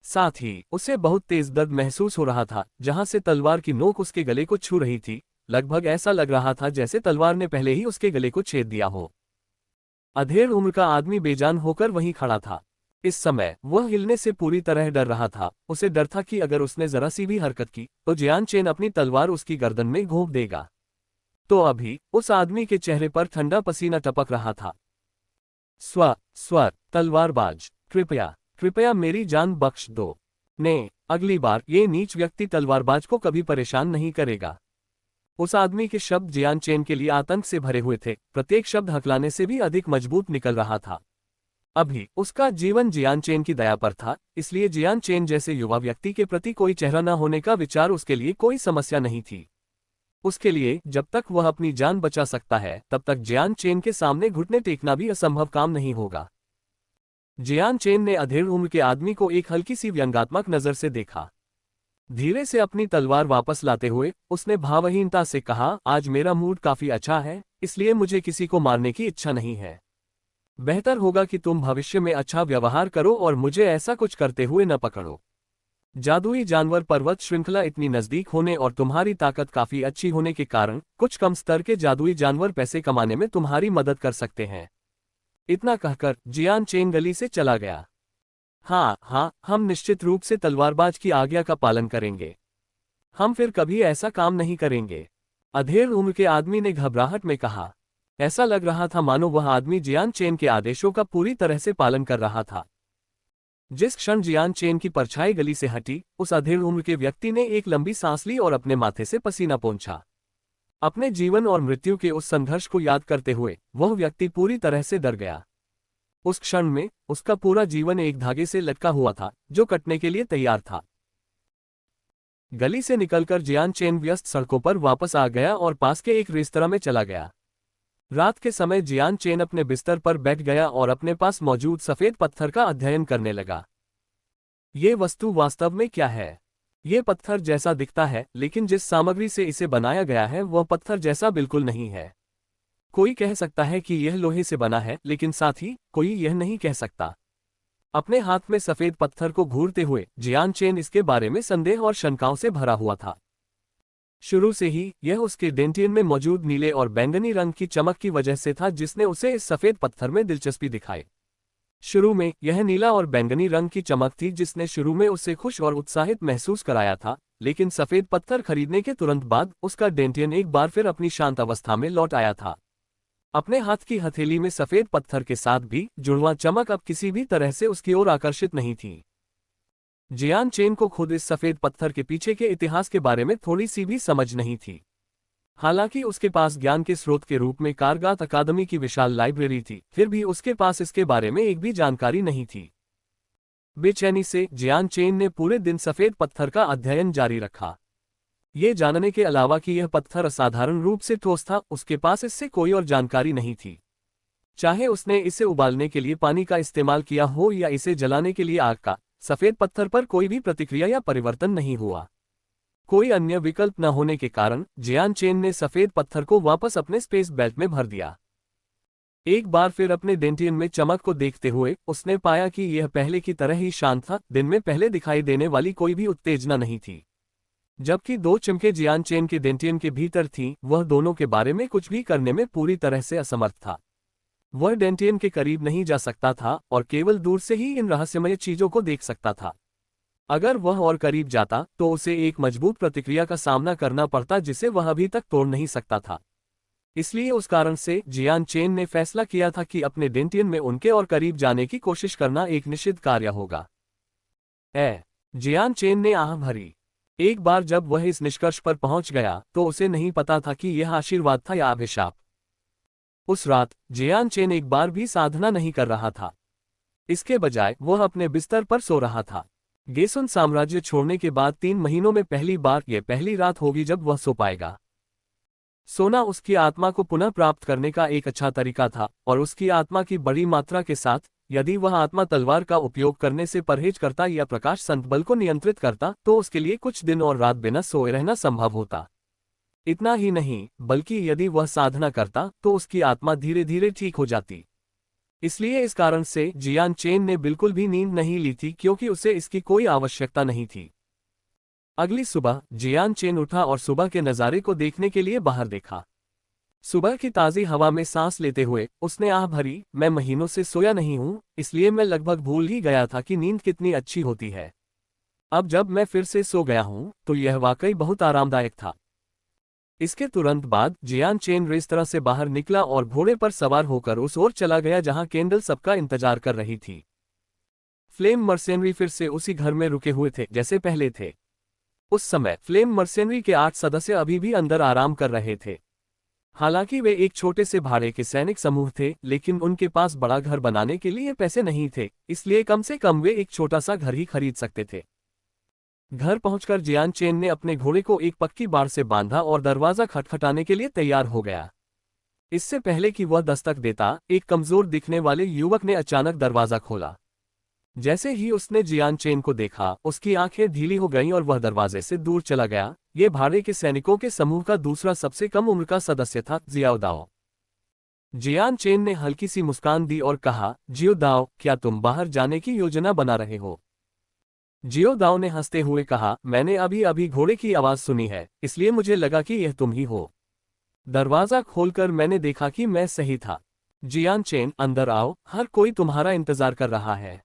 साथ ही उसे बहुत तेज दर्द महसूस हो रहा था जहां से तलवार की नोक उसके गले को छू रही थी। लगभग ऐसा लग रहा था जैसे तलवार ने पहले ही उसके गले को छेद दिया हो। अधेड़ उम्र का आदमी बेजान होकर वहीं खड़ा था। इस समय वह हिलने से पूरी तरह डर रहा था। उसे डर था कि अगर उसने जरा सी भी हरकत की तो जियान चेन अपनी तलवार उसकी गर्दन में घोंप देगा। तो अभी उस आदमी के चेहरे पर ठंडा पसीना टपक रहा था। स्वर तलवारबाज, कृपया कृपया मेरी जान बख्श दो। ने अगली बार ये नीच व्यक्ति तलवारबाज को कभी परेशान नहीं करेगा। उस आदमी के शब्द जियान चेन के लिए आतंक से भरे हुए थे। प्रत्येक शब्द हकलाने से भी अधिक मजबूत निकल रहा था। अभी उसका जीवन जियान चेन की दया पर था, इसलिए जियान चेन जैसे युवा व्यक्ति के प्रति कोई चेहरा न होने का विचार उसके लिए कोई समस्या नहीं थी। उसके लिए जब तक वह अपनी जान बचा सकता है तब तक जियान चेन के सामने घुटने टेकना भी असंभव काम नहीं होगा। जियान चेन ने अधेड़ उम्र के आदमी को एक हल्की सी व्यंग्यात्मक नजर से देखा। धीरे से अपनी तलवार वापस लाते हुए उसने भावहीनता से कहा, आज मेरा मूड काफी अच्छा है, इसलिए मुझे किसी को मारने की इच्छा नहीं है। बेहतर होगा कि तुम भविष्य में अच्छा व्यवहार करो और मुझे ऐसा कुछ करते हुए न पकड़ो। जादुई जानवर पर्वत श्रृंखला इतनी नजदीक होने और तुम्हारी ताकत काफी अच्छी होने के कारण कुछ कम स्तर के जादुई जानवर पैसे कमाने में तुम्हारी मदद कर सकते हैं। इतना कहकर जियान चेन गली से चला गया। हाँ, हम निश्चित रूप से तलवारबाज की आज्ञा का पालन करेंगे। हम फिर कभी ऐसा काम नहीं करेंगे। अधेड़ उम्र के आदमी ने घबराहट में कहा। ऐसा लग रहा था मानो वह आदमी जियान चेन के आदेशों का पूरी तरह से पालन कर रहा था। जिस क्षण जियान चेन की परछाई गली से हटी, उस अधेड़ उम्र के व्यक्ति ने एक लंबी सांस ली और अपने माथे से पसीना पोंछा। अपने जीवन और मृत्यु के उस संघर्ष को याद करते हुए वह व्यक्ति पूरी तरह से डर गया। उस क्षण में उसका पूरा जीवन एक धागे से लटका हुआ था जो कटने के लिए तैयार था। गली से निकलकर जियान चेन व्यस्त सड़कों पर वापस आ गया और पास के एक रेस्तरां में चला गया। रात के समय जियान चेन अपने बिस्तर पर बैठ गया और अपने पास मौजूद सफेद पत्थर का अध्ययन करने लगा। ये वस्तु वास्तव में क्या है? ये पत्थर जैसा दिखता है, लेकिन जिस सामग्री से इसे बनाया गया है वह पत्थर जैसा बिल्कुल नहीं है। कोई कह सकता है कि यह लोहे से बना है, लेकिन साथ ही कोई यह नहीं कह सकता। अपने हाथ में सफेद पत्थर को घूरते हुए जियान चेन इसके बारे में संदेह और शंकाओं से भरा हुआ था। शुरू से ही यह उसके डेंटियन में मौजूद नीले और बैंगनी रंग की चमक की वजह से था जिसने उसे इस सफेद पत्थर में दिलचस्पी दिखाई। शुरू में यह नीला और बैंगनी रंग की चमक थी जिसने शुरू में उसे खुश और उत्साहित महसूस कराया था, लेकिन सफेद पत्थर खरीदने के तुरंत बाद उसका डेंटियन एक बार फिर अपनी शांत अवस्था में लौट आया था। अपने हाथ की हथेली में सफेद पत्थर के साथ भी जुड़वां चमक अब किसी भी तरह से उसकी ओर आकर्षित नहीं थी। जियान चेन को खुद इस सफेद पत्थर के पीछे के इतिहास के बारे में थोड़ी सी भी समझ नहीं थी। हालांकि उसके पास ज्ञान के स्रोत के रूप में कारगात अकादमी की विशाल लाइब्रेरी थी, फिर भी उसके पास इसके बारे में एक भी जानकारी नहीं थी। बेचैनी से जियान चेन ने पूरे दिन सफेद पत्थर का अध्ययन जारी रखा। ये जानने के अलावा कि यह पत्थर असाधारण रूप से ठोस था, उसके पास इससे कोई और जानकारी नहीं थी। चाहे उसने इसे उबालने के लिए पानी का इस्तेमाल किया हो या इसे जलाने के लिए आग का, सफेद पत्थर पर कोई भी प्रतिक्रिया या परिवर्तन नहीं हुआ। कोई अन्य विकल्प न होने के कारण जियान चेन ने सफेद पत्थर को वापस अपने स्पेस बेल्ट में भर दिया। एक बार फिर अपने डेंटियन में चमक को देखते हुए उसने पाया कि यह पहले की तरह ही शांत था। दिन में पहले दिखाई देने वाली कोई भी उत्तेजना नहीं थी। जबकि दो चिमके जियान चेन के डेंटियन के भीतर थीं, वह दोनों के बारे में कुछ भी करने में पूरी तरह से असमर्थ था। वह डेंटियन के करीब नहीं जा सकता था और केवल दूर से ही इन रहस्यमय चीजों को देख सकता था। अगर वह और करीब जाता तो उसे एक मजबूत प्रतिक्रिया का सामना करना पड़ता जिसे वह अभी तक तोड़ नहीं सकता था। इसलिए उस कारण से जियान चेन ने फैसला किया था कि अपने डेंटियन में उनके और करीब जाने की कोशिश करना एक निश्चित कार्य होगा। जियान चेन ने आह भरी। एक बार जब वह इस निष्कर्ष पर पहुंच गया तो उसे नहीं पता था कि यह आशीर्वाद था या अभिशाप। उस रात जियान चेन एक बार भी साधना नहीं कर रहा था। इसके बजाय वह अपने बिस्तर पर सो रहा था। गेसुन साम्राज्य छोड़ने के बाद 3 महीनों में पहली बार यह पहली रात होगी जब वह सो पाएगा। सोना उसकी आत्मा को पुनः प्राप्त करने का एक अच्छा तरीका था और उसकी आत्मा की बड़ी मात्रा के साथ यदि वह आत्मा तलवार का उपयोग करने से परहेज करता या प्रकाश संतबल को नियंत्रित करता तो उसके लिए कुछ दिन और रात बिना सोए रहना संभव होता। इतना ही नहीं, बल्कि यदि वह साधना करता तो उसकी आत्मा धीरे धीरे ठीक हो जाती। इसलिए इस कारण से जियान चेन ने बिल्कुल भी नींद नहीं ली थी, क्योंकि उसे इसकी कोई आवश्यकता नहीं थी। अगली सुबह जियान चेन उठा और सुबह के नज़ारे को देखने के लिए बाहर देखा। सुबह की ताज़ी हवा में सांस लेते हुए उसने आह भरी, मैं महीनों से सोया नहीं हूं, इसलिए मैं लगभग भूल ही गया था कि नींद कितनी अच्छी होती है। अब जब मैं फिर से सो गया हूं तो यह वाकई बहुत आरामदायक था। इसके तुरंत बाद जियान चेन रेस्तरां से बाहर निकला और घोड़े पर सवार होकर उस ओर चला गया जहां केंडल सबका इंतजार कर रही थी। फ्लेम मर्सेनरी फिर से उसी घर में रुके हुए थे जैसे पहले थे। उस समय फ्लेम मर्सेनरी के 8 सदस्य अभी भी अंदर आराम कर रहे थे। हालांकि वे एक छोटे से भाड़े के सैनिक समूह थे, लेकिन उनके पास बड़ा घर बनाने के लिए पैसे नहीं थे, इसलिए कम से कम वे एक छोटा सा घर ही खरीद सकते थे। घर पहुंचकर जियान चेन ने अपने घोड़े को एक पक्की बाड़ से बांधा और दरवाजा खटखटाने के लिए तैयार हो गया। इससे पहले कि वह दस्तक देता, एक कमजोर दिखने वाले युवक ने अचानक दरवाजा खोला। जैसे ही उसने जियान चेन को देखा, उसकी आंखें ढीली हो गईं और वह दरवाजे से दूर चला गया। ये भाड़े के सैनिकों के समूह का दूसरा सबसे कम उम्र का सदस्य था, जियाओ दाओ। जियान चेन ने हल्की सी मुस्कान दी और कहा, जियो दाओ, क्या तुम बाहर जाने की योजना बना रहे हो? जियो दाओ ने हंसते हुए कहा, मैंने अभी अभी घोड़े की आवाज सुनी है, इसलिए मुझे लगा कि यह तुम ही हो। दरवाजा खोलकर मैंने देखा कि मैं सही था। जियान चेन, अंदर आओ, हर कोई तुम्हारा इंतजार कर रहा है।